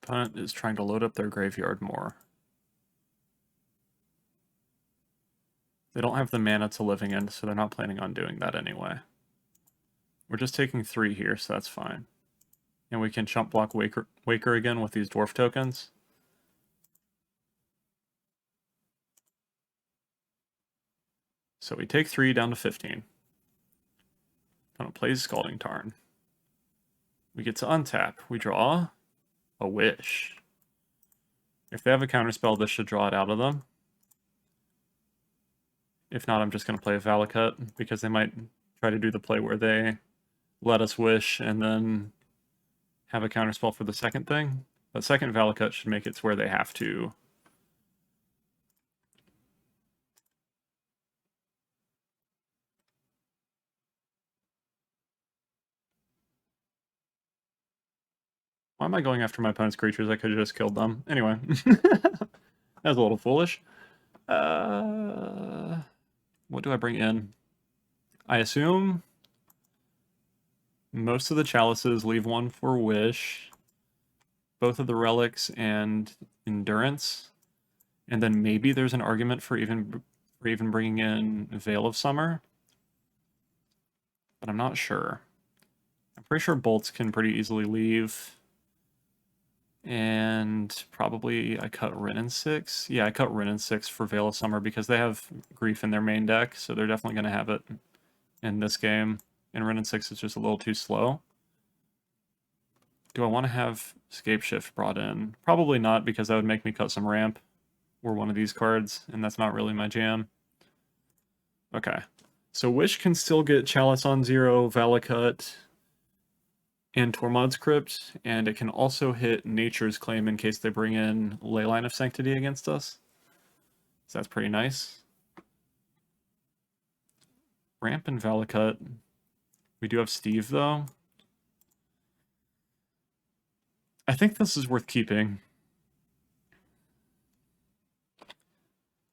S1: Opponent is trying to load up their graveyard more. They don't have the mana to Living End, so they're not planning on doing that anyway. We're just taking 3 here, so that's fine. And we can chump block Waker again with these dwarf tokens. So we take 3 down to 15. Opponent plays Scalding Tarn. We get to untap. We draw a Wish. If they have a counterspell, this should draw it out of them. If not, I'm just going to play a Valakut, because they might try to do the play where they let us Wish and then have a counterspell for the second thing. But second Valakut should make it to where they have to. Why am I going after my opponent's creatures? I could have just killed them. Anyway. That was a little foolish. What do I bring in? I assume most of the chalices leave one for Wish, both of the relics and Endurance, and then maybe there's an argument for even bringing in Veil of Summer, but I'm not sure. I'm pretty sure bolts can pretty easily leave. And probably I cut Wrenn and 6. Yeah, I cut Wrenn and 6 for Veil of Summer because they have Grief in their main deck, so they're definitely going to have it in this game. And Wrenn and 6 is just a little too slow. Do I want to have Scapeshift brought in? Probably not, because that would make me cut some ramp or one of these cards, and that's not really my jam. Okay. So Wish can still get Chalice on 0, Valakut, and Tormod's Crypt, and it can also hit Nature's Claim in case they bring in Leyline of Sanctity against us. So that's pretty nice. Ramp and Valakut. We do have Steve, though. I think this is worth keeping.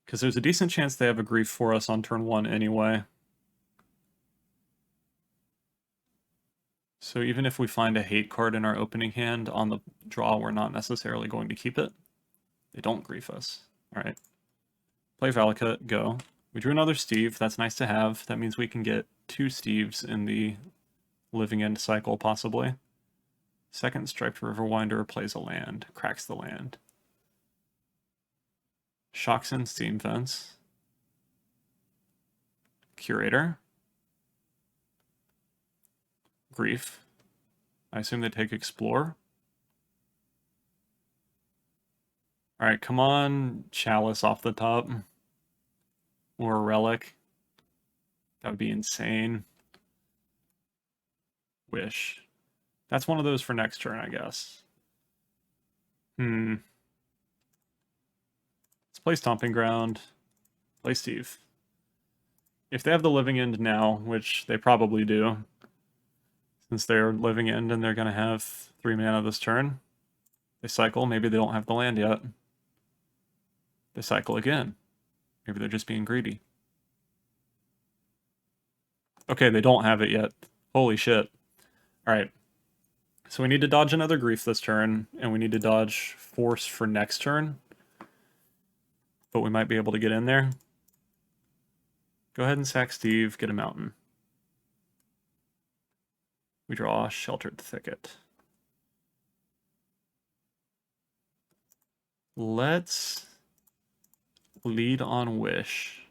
S1: Because there's a decent chance they have a Grief for us on turn 1 anyway. So even if we find a hate card in our opening hand, on the draw we're not necessarily going to keep it. They don't Grief us. Alright. Play Valakut, go. We drew another Steve, that's nice to have. That means we can get 2 Steves in the Living End cycle, possibly. Second Striped Riverwinder plays a land, cracks the land. Shocks in Steam Fence. Curator. Grief. I assume they take Explore. Alright, come on, Chalice off the top. Or a Relic. That would be insane. Wish. That's one of those for next turn, I guess. Let's play Stomping Ground. Play Steve. If they have the Living End now, which they probably do, since they're Living End and they're going to have 3 mana this turn, they cycle. Maybe they don't have the land yet. They cycle again. Maybe they're just being greedy. Okay, they don't have it yet. Holy shit. Alright. So we need to dodge another Grief this turn, and we need to dodge Force for next turn. But we might be able to get in there. Go ahead and sack Steve, get a mountain. We draw Sheltered Thicket. Let's Lead on Wish.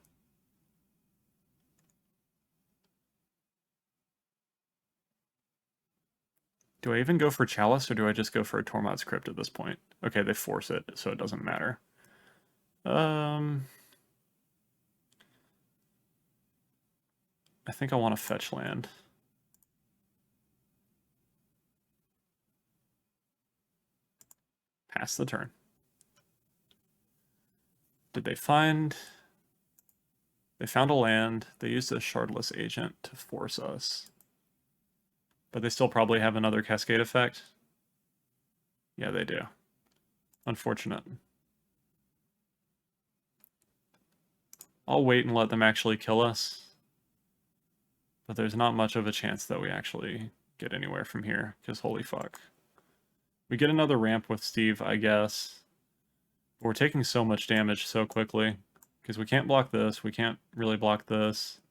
S1: Do I even go for Chalice, or do I just go for a Tormod's Crypt at this point? Okay, they force it, so it doesn't matter. I think I want to fetch land. Pass the turn. Did they find... They found a land. They used a Shardless Agent to force us. But they still probably have another Cascade effect. Yeah, they do. Unfortunate. I'll wait and let them actually kill us. But there's not much of a chance that we actually get anywhere from here, because holy fuck. We get another ramp with Steve, I guess. But we're taking so much damage so quickly. Because we can't block this, we can't really block this.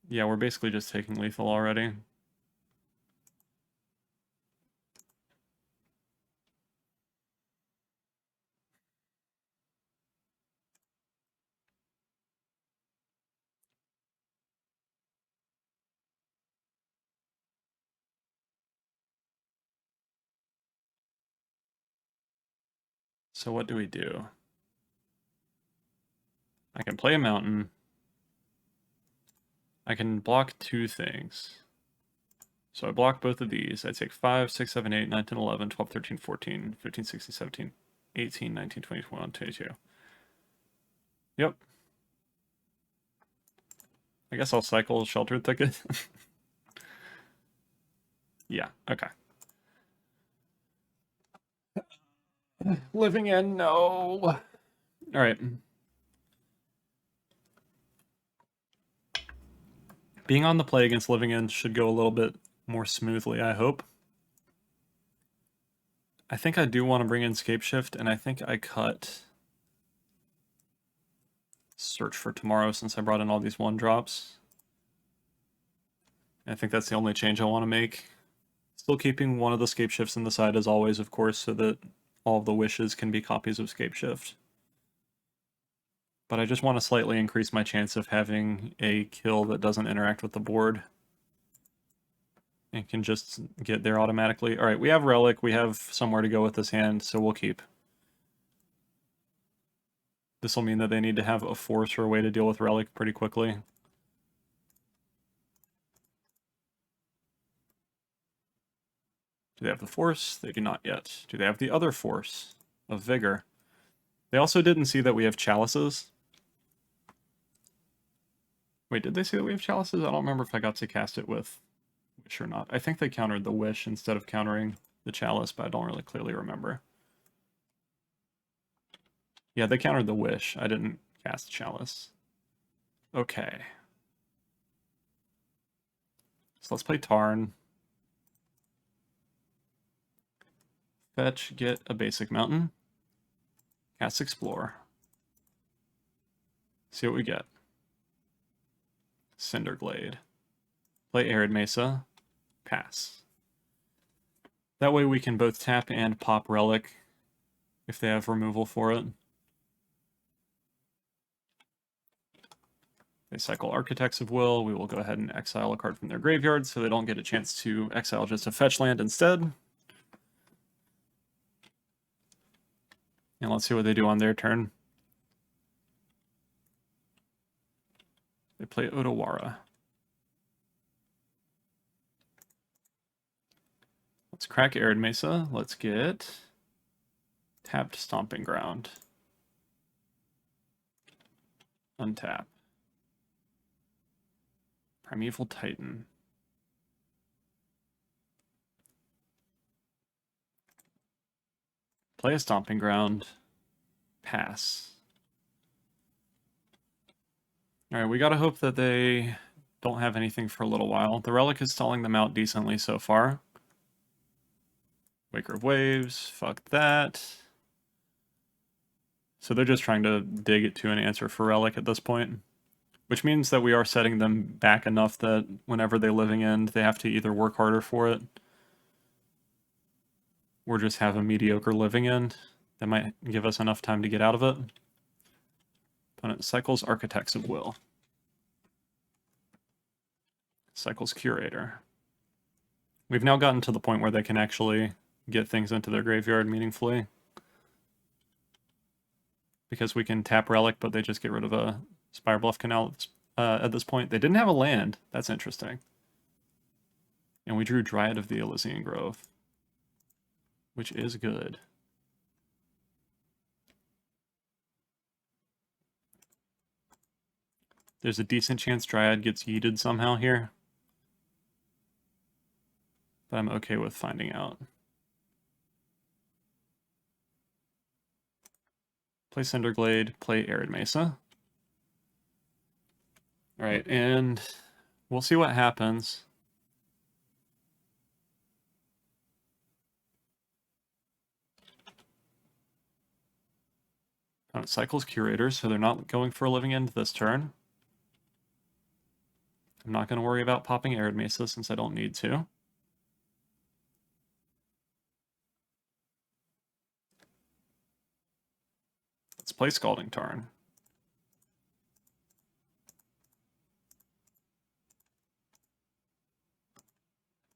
S1: Yeah, we're basically just taking lethal already. So what do we do? I can play a mountain. I can block two things. So I block both of these. I take 5, 6, 7, 8, 9, 10, 11, 12, 13, 14, 15, 16, 17, 18, 19, 20, 21, 22. Yep. I guess I'll cycle Sheltered Thicket. Yeah, okay. Living in, no. Alright. Being on the play against Living In should go a little bit more smoothly, I hope. I think I do want to bring in Scapeshift, and I think I cut Search for Tomorrow since I brought in all these 1-drops. I think that's the only change I want to make. Still keeping one of the Scapeshifts in the side as always, of course, so that all of the wishes can be copies of Scapeshift. But I just want to slightly increase my chance of having a kill that doesn't interact with the board. And can just get there automatically. Alright, we have Relic, we have somewhere to go with this hand, so we'll keep. This will mean that they need to have a force or a way to deal with Relic pretty quickly. Do they have the force? They do not yet. Do they have the other force of Vigor? They also didn't see that we have chalices. Wait, did they see that we have chalices? I don't remember if I got to cast it with Wish or not. I think they countered the Wish instead of countering the chalice, but I don't really clearly remember. Yeah, they countered the Wish. I didn't cast chalice. Okay. So let's play Tarn. Fetch, get a basic mountain. Cast Explore. See what we get. Cinderglade. Play Arid Mesa. Pass. That way we can both tap and pop Relic if they have removal for it. They cycle Architects of Will. We will go ahead and exile a card from their graveyard so they don't get a chance to exile just a fetch land instead. And let's see what they do on their turn. They play Otawara. Let's crack Arid Mesa. Let's get tapped Stomping Ground. Untap. Primeval Titan. Play a Stomping Ground. Pass. Alright, we gotta hope that they don't have anything for a little while. The Relic is stalling them out decently so far. Waker of Waves, fuck that. So they're just trying to dig it to an answer for Relic at this point. Which means that we are setting them back enough that whenever they Living End, they have to either work harder for it, or just have a mediocre Living End that might give us enough time to get out of it. Opponent cycles Architects of Will. Cycles Curator. We've now gotten to the point where they can actually get things into their graveyard meaningfully. Because we can tap Relic, but they just get rid of a Spire Bluff Canal at this point. They didn't have a land. That's interesting. And we drew Dryad of the Elysian Grove, which is good. There's a decent chance Dryad gets yeeted somehow here. But I'm okay with finding out. Play Cinderglade, play Arid Mesa. Alright, and we'll see what happens. Cycles Curators, so they're not going for a living end this turn. I'm not going to worry about popping Arid Mesa since I don't need to. Let's play Scalding Tarn.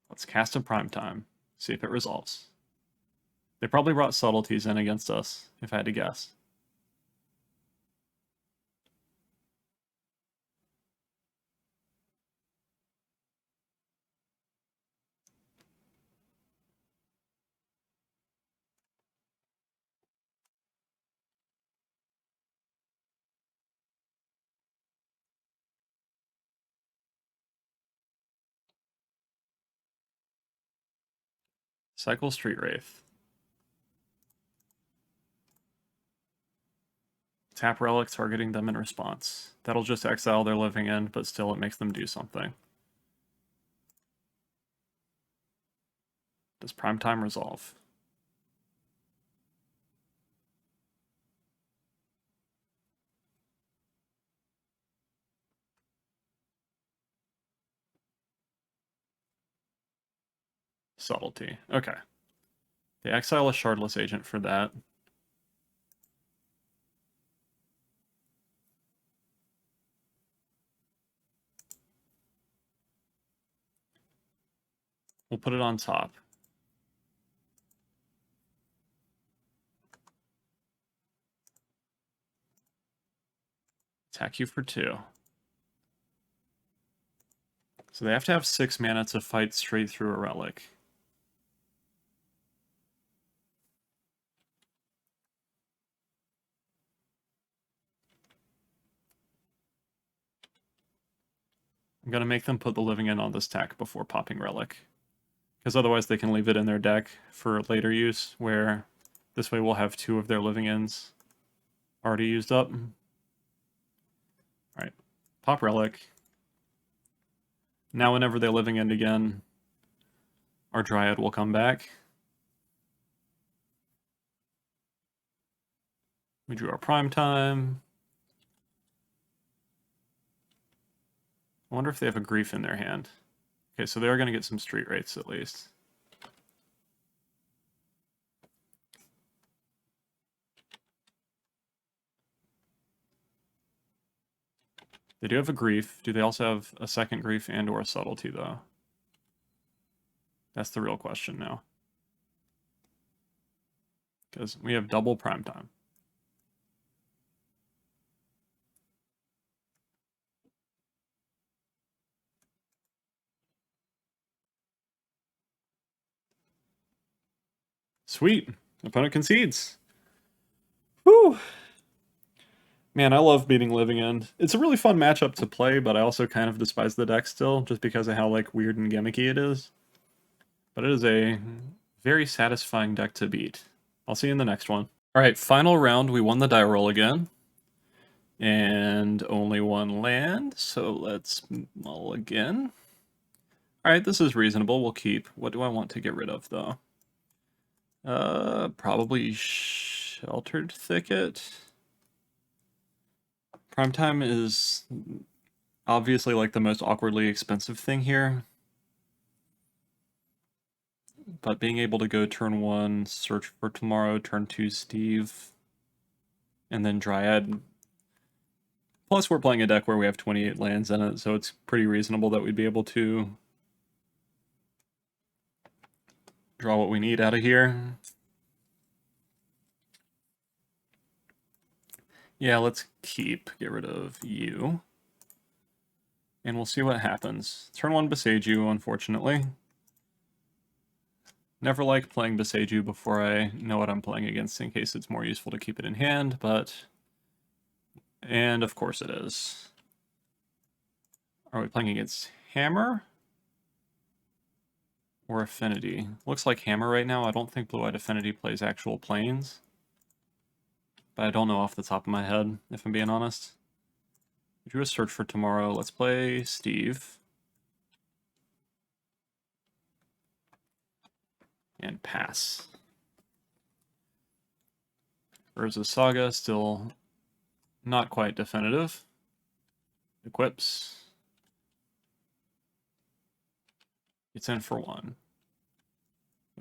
S1: Let's cast a Primetime, see if it resolves. They probably brought Subtleties in against us, if I had to guess. Cycle Street Wraith. Tap Relic, targeting them in response. That'll just exile their living end, but still it makes them do something. Does Primetime resolve? Subtlety. Okay. They exile a Shardless Agent for that. We'll put it on top. Attack you for 2. So they have to have 6 mana to fight straight through a Relic. I'm going to make them put the living end on this tack before popping Relic. Because otherwise they can leave it in their deck for later use, where this way we'll have 2 of their living ends already used up. Alright, pop Relic. Now whenever they're living end again, our Dryad will come back. We drew our Primetime. I wonder if they have a Grief in their hand. Okay, so they're going to get some Street Wraiths at least. They do have a Grief. Do they also have a second Grief and or a Subtlety, though? That's the real question now. Because we have double Primetime. Sweet. Opponent concedes. Whew. Man, I love beating Living End. It's a really fun matchup to play, but I also kind of despise the deck still, just because of how like weird and gimmicky it is. But it is a very satisfying deck to beat. I'll see you in the next one. Alright, final round. We won the die roll again. And only one land, so let's mull again. Alright, this is reasonable. We'll keep. What do I want to get rid of, though? Probably Sheltered Thicket. Primetime is obviously like the most awkwardly expensive thing here. But being able to go turn 1, search for tomorrow, turn 2 Steve, and then Dryad Plus, we're playing a deck where we have 28 lands in it, so it's pretty reasonable that we'd be able to draw what we need out of here. Yeah, let's keep. Get rid of you. And we'll see what happens. Turn 1 Boseiju, unfortunately. Never like playing Boseiju before I know what I'm playing against in case it's more useful to keep it in hand, but... And of course it is. Are we playing against Hammer? Or Affinity? Looks like Hammer right now. I don't think Blue-White Affinity plays actual planes. But I don't know off the top of my head, if I'm being honest. Do a search for tomorrow. Let's play Steve. And pass. Urza Saga, still not quite definitive. Equips. It's in for 1.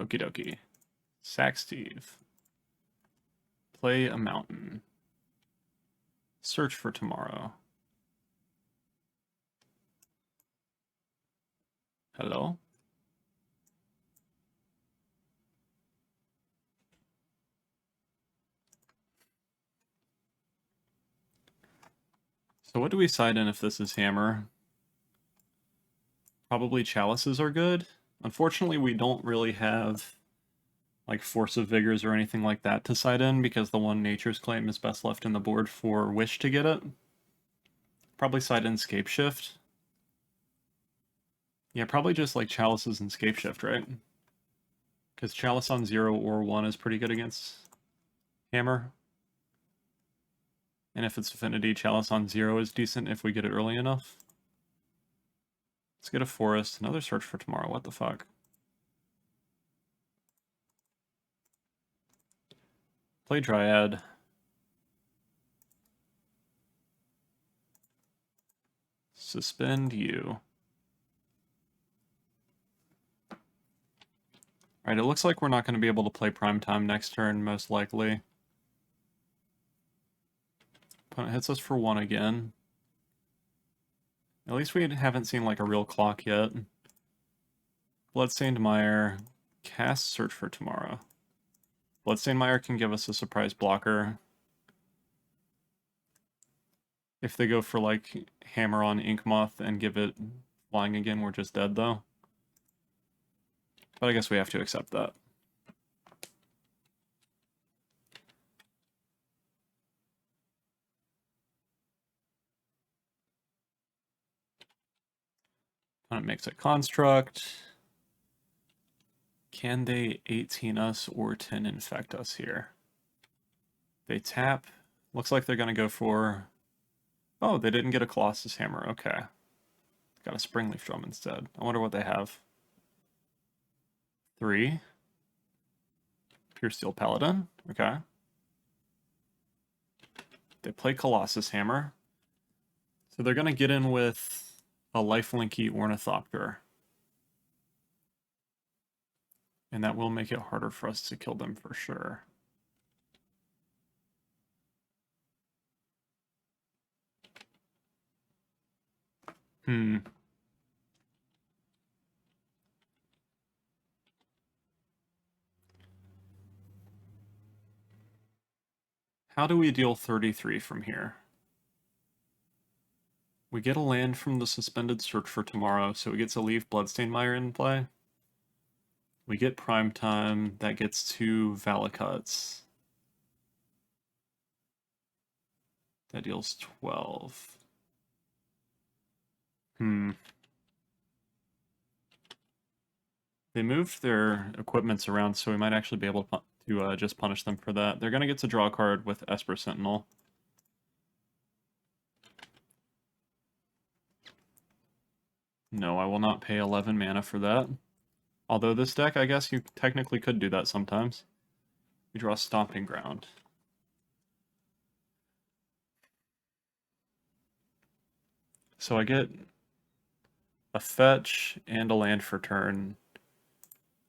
S1: Okie dokie. Sack Steve. Play a mountain. Search for tomorrow. Hello? So what do we side in if this is Hammer? Probably Chalices are good. Unfortunately, we don't really have like Force of Vigors or anything like that to side in because the one Nature's Claim is best left in the board for Wish to get it. Probably side in Scapeshift. Yeah, probably just like Chalices and Scapeshift, right? Because Chalice on 0 or 1 is pretty good against Hammer. And if it's Affinity, Chalice on 0 is decent if we get it early enough. Let's get a Forest. Another Search for Tomorrow. What the fuck? Play Dryad. Suspend you. Alright, it looks like we're not going to be able to play Primetime next turn, most likely. Opponent hits us for 1 again. At least we haven't seen like a real clock yet. Bloodstained Mire. Cast Search for Tomorrow. Bloodstained Mire can give us a surprise blocker. If they go for like Hammer on Inkmoth and give it flying again, we're just dead though. But I guess we have to accept that. Opponent makes a construct. Can they 18 us or 10 infect us here? They tap. Looks like they're going to go for... Oh, they didn't get a Colossus Hammer. Okay. Got a Springleaf Drum instead. I wonder what they have. 3. Pure Steel Paladin. Okay. They play Colossus Hammer. So they're going to get in with a lifelinky Ornithopter. And that will make it harder for us to kill them for sure. How do we deal 33 from here? We get a land from the Suspended Search for Tomorrow, so we get to leave Bloodstained Mire in play. We get Primetime, that gets 2 Valakuts. That deals 12. They moved their equipments around, so we might actually be able to just punish them for that. They're going to get to draw a card with Esper Sentinel. No, I will not pay 11 mana for that. Although this deck, I guess you technically could do that sometimes. We draw Stomping Ground. So I get a fetch and a land for turn.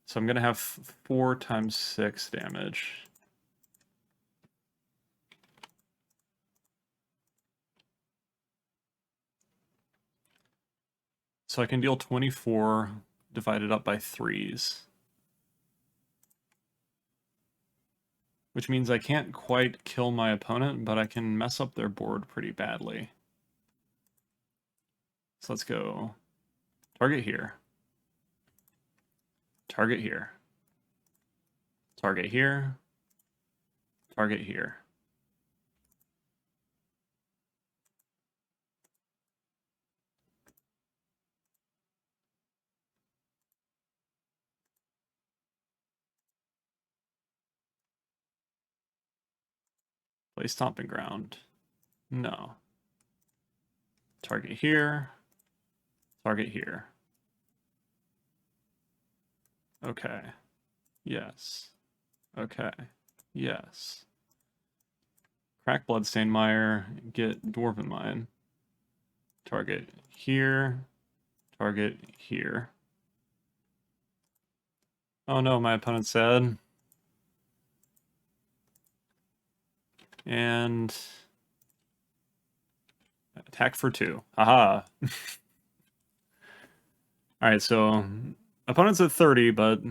S1: So I'm going to have 4 times 6 damage. So I can deal 24 divided up by 3s. Which means I can't quite kill my opponent, but I can mess up their board pretty badly. So let's go target here. Target here. Target here. Target here. Play Stomping Ground. No. Target here. Target here. Okay. Yes. Okay. Yes. Crack Bloodstained Mire. Get Dwarven Mine. Target here. Target here. Oh no, my opponent's sad. And attack for 2. Haha. Alright, so opponent's at 30, but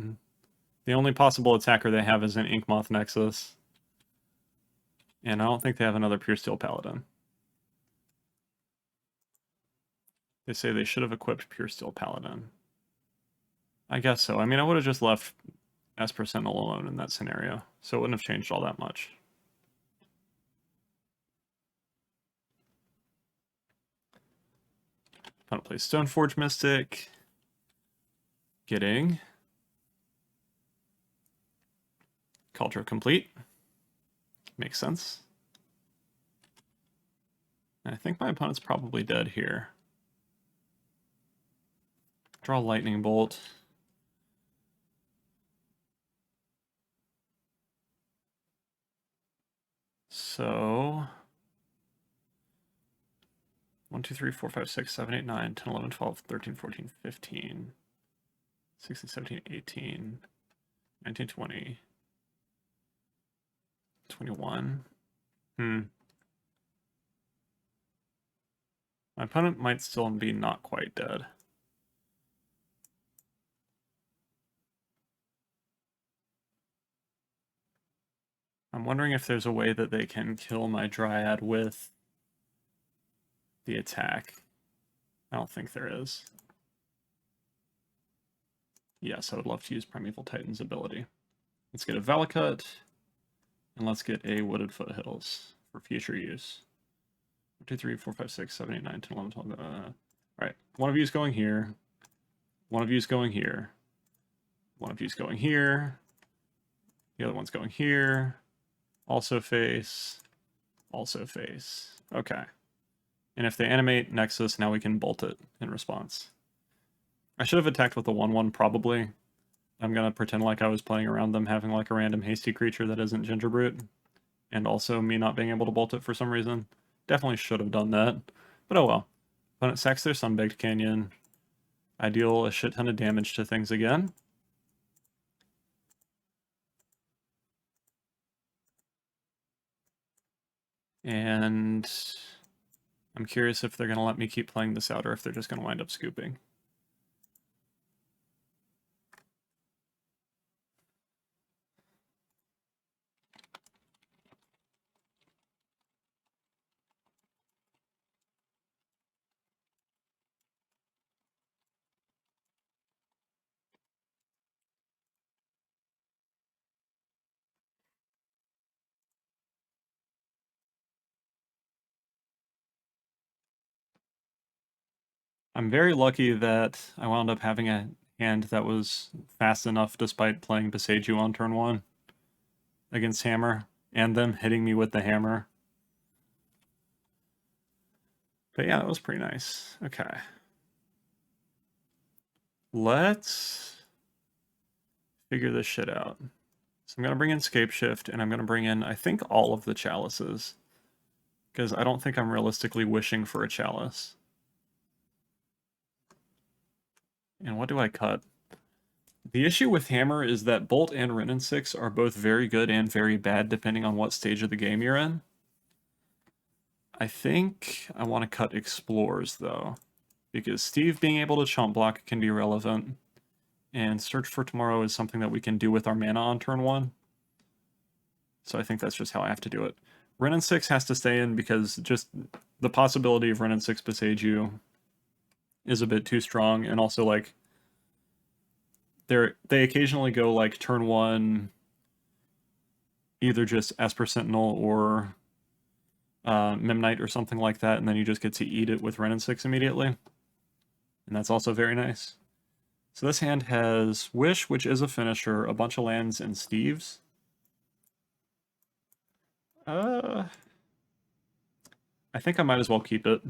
S1: the only possible attacker they have is an Inkmoth Nexus. And I don't think they have another Pure Steel Paladin. They say they should have equipped Pure Steel Paladin. I guess so. I mean, I would have just left Esper Sentinel alone in that scenario, so it wouldn't have changed all that much. Opponent plays Stoneforge Mystic. Getting Culture complete. Makes sense. And I think my opponent's probably dead here. Draw Lightning Bolt. So 1, 2, 3, 4, 5, 6, 7, 8, 9, 10, 11, 12, 13, 14, 15, 16, 17, 18, 19, 20, 21. My opponent might still be not quite dead. I'm wondering if there's a way that they can kill my Dryad with the attack. I don't think there is. Yes, I would love to use Primeval Titan's ability. Let's get a Valakut, and let's get a Wooded Foothills for future use. 1, 2, 3, 4, 5, 6, 7, 8, 9, 10, 11, 12. Alright, one of you is going here. One of you is going here. One of you is going here. The other one's going here. Also face. Also face. Okay. And if they animate Nexus, now we can bolt it in response. I should have attacked with the 1/1 probably. I'm going to pretend like I was playing around them having like a random hasty creature that isn't Gingerbrute. And also me not being able to bolt it for some reason. Definitely should have done that. But oh well. Opponent sacks their Sunbaked Canyon. I deal a shit ton of damage to things again. And I'm curious if they're going to let me keep playing this out or if they're just going to wind up scooping. I'm very lucky that I wound up having a hand that was fast enough despite playing Beseiju on turn 1 against Hammer, and them hitting me with the hammer. But yeah, that was pretty nice. Okay. Let's figure this shit out. So I'm going to bring in Scapeshift, and I'm going to bring in, I think, all of the chalices. Because I don't think I'm realistically wishing for a chalice. And what do I cut? The issue with Hammer is that Bolt and Wrenn and 6 are both very good and very bad depending on what stage of the game you're in. I think I want to cut Explores, though. because Steve being able to chump block can be relevant, and Search for Tomorrow is something that we can do with our mana on turn 1. So I think that's just how I have to do it. Wrenn and 6 has to stay in because just the possibility of Wrenn and 6 beside you is a bit too strong, and also like they occasionally go like turn 1 either just Esper Sentinel or Memnite or something like that, and then you just get to eat it with Wrenn and 6 immediately. And that's also very nice. So this hand has Wish, which is a finisher, a bunch of lands, and Steves. I think I might as well keep it.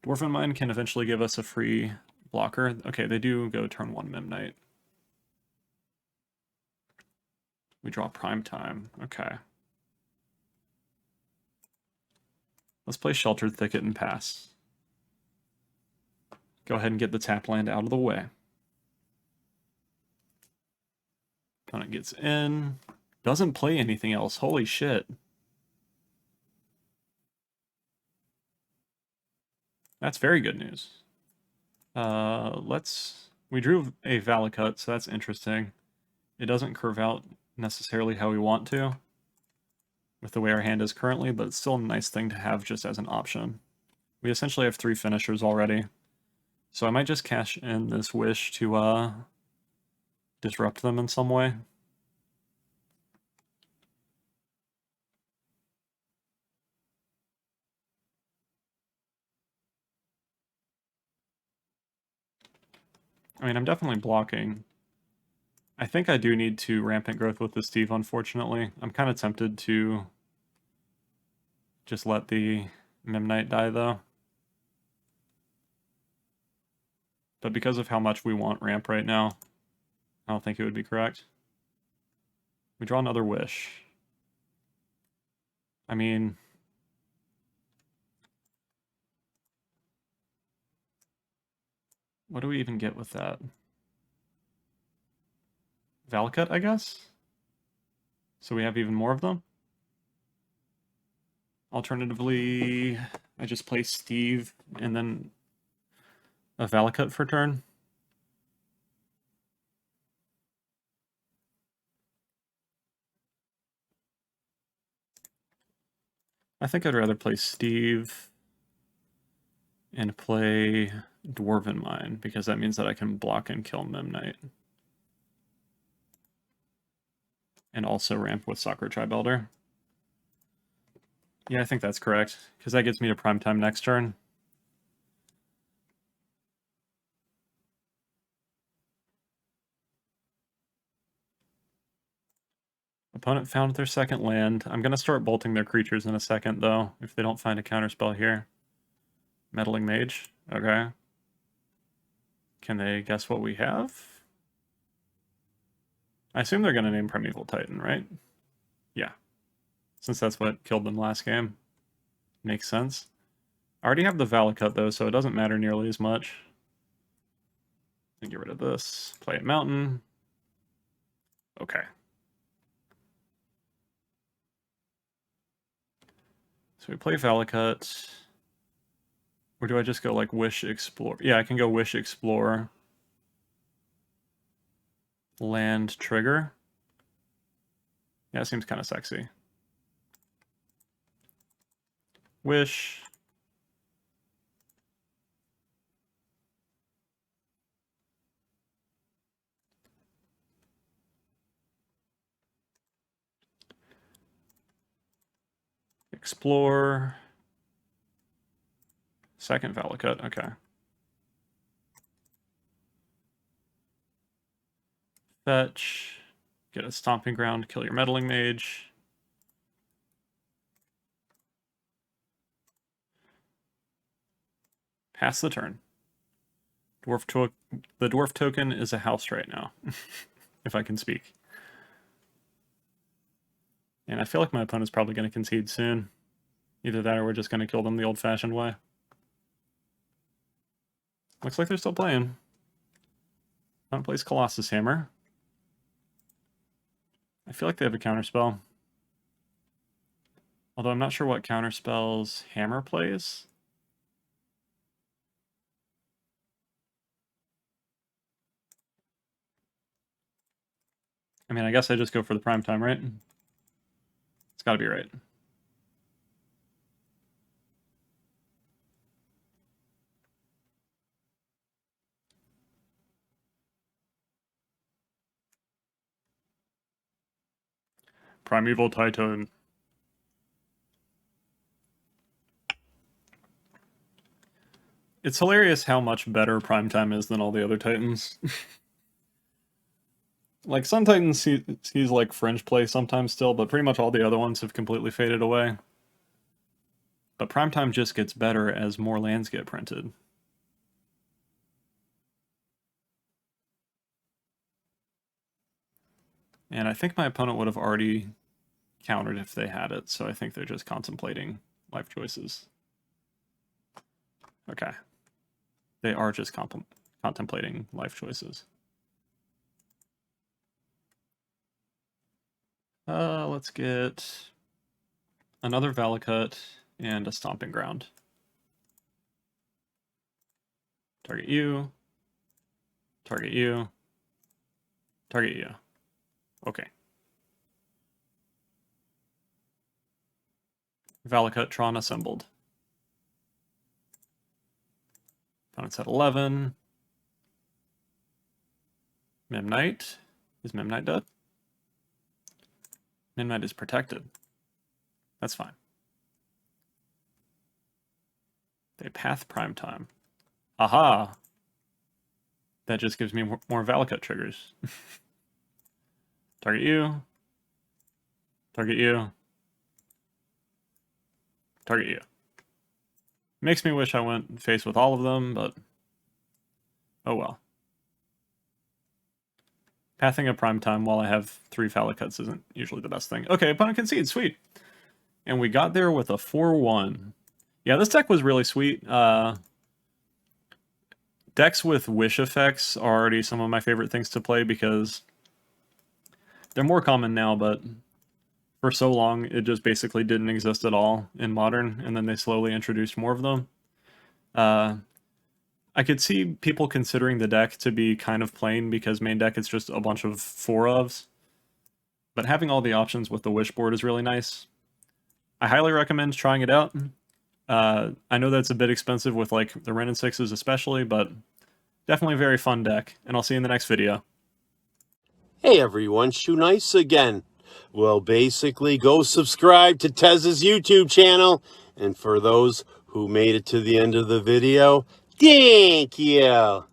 S1: Dwarven Mine can eventually give us a free blocker. Okay, they do go turn 1 Memnite. We draw Prime Time. Okay. Let's play Sheltered Thicket and pass. Go ahead and get the tap land out of the way. Opponent gets in. Doesn't play anything else. Holy shit. That's very good news. We drew a Valakut, so that's interesting. It doesn't curve out necessarily how we want to with the way our hand is currently, but it's still a nice thing to have just as an option. We essentially have 3 finishers already. So I might just cash in this Wish to disrupt them in some way. I mean, I'm definitely blocking. I think I do need to Rampant Growth with the Steve, unfortunately. I'm kind of tempted to just let the Memnite die, though. But because of how much we want ramp right now, I don't think it would be correct. We draw another Wish. I mean, what do we even get with that? Valakut, I guess? So we have even more of them? Alternatively, I just play Steve and then a Valakut for turn. I think I'd rather play Steve and play Dwarven Mine, because that means that I can block and kill Memnite. And also ramp with Sakura Tribe Elder. Yeah, I think that's correct, because that gets me to Prime Time next turn. Opponent found their second land. I'm going to start bolting their creatures in a second, though, if they don't find a counterspell here. Meddling Mage. Okay. Can they guess what we have? I assume they're going to name Primeval Titan, right? Yeah. Since that's what killed them last game. Makes sense. I already have the Valakut, though, so it doesn't matter nearly as much. And get rid of this. Play at Mountain. Okay. So we play Valakut. Or do I just go like Wish Explore? Yeah, I can go Wish Explore. Land Trigger. Yeah, it seems kind of sexy. Wish. Explore. Second Valakut, okay. Fetch. Get a Stomping Ground, kill your Meddling Mage. Pass the turn. The Dwarf token is a house right now, if I can speak. And I feel like my opponent's probably going to concede soon. Either that or we're just going to kill them the old-fashioned way. Looks like they're still playing. Opponent plays Colossus Hammer. I feel like they have a counterspell. Although I'm not sure what counterspells Hammer plays. mean, I guess I just go for the prime time, right? It's gotta be right. Primeval Titan. It's hilarious how much better Primetime is than all the other Titans. Like, some Titans he's like fringe play sometimes still, but pretty much all the other ones have completely faded away. But Primetime just gets better as more lands get printed. And I think my opponent would have already countered if they had it, so I think they're just contemplating life choices. Okay. They are just contemplating life choices. Let's get another Valakut and a Stomping Ground. Target you. Target you. Target you. Okay. Valakut Tron assembled. Opponent's at 11. Memnite. Is Memnite dead? Memnite is protected. That's fine. They path Primetime. Aha! That just gives me more Valakut triggers. Target you. Target you. Target you. Makes me wish I went face with all of them, but oh well. Pathing a Primetime while I have 3 Valakuts isn't usually the best thing. Okay, opponent concedes, sweet. And we got there with a 4-1. Yeah, this deck was really sweet. Decks with wish effects are already some of my favorite things to play because they're more common now, but for so long it just basically didn't exist at all in Modern, and then they slowly introduced more of them. I could see people considering the deck to be kind of plain because main deck is just a bunch of 4-ofs, but having all the options with the wish board is really nice. I highly recommend trying it out. I know that's a bit expensive with like the Wrenn and 6s especially, but definitely a very fun deck, and I'll see you in the next video.
S2: Hey everyone, Shoe Nice again. Well, basically, go subscribe to Tezzey's YouTube channel, and for those who made it to the end of the video, thank you.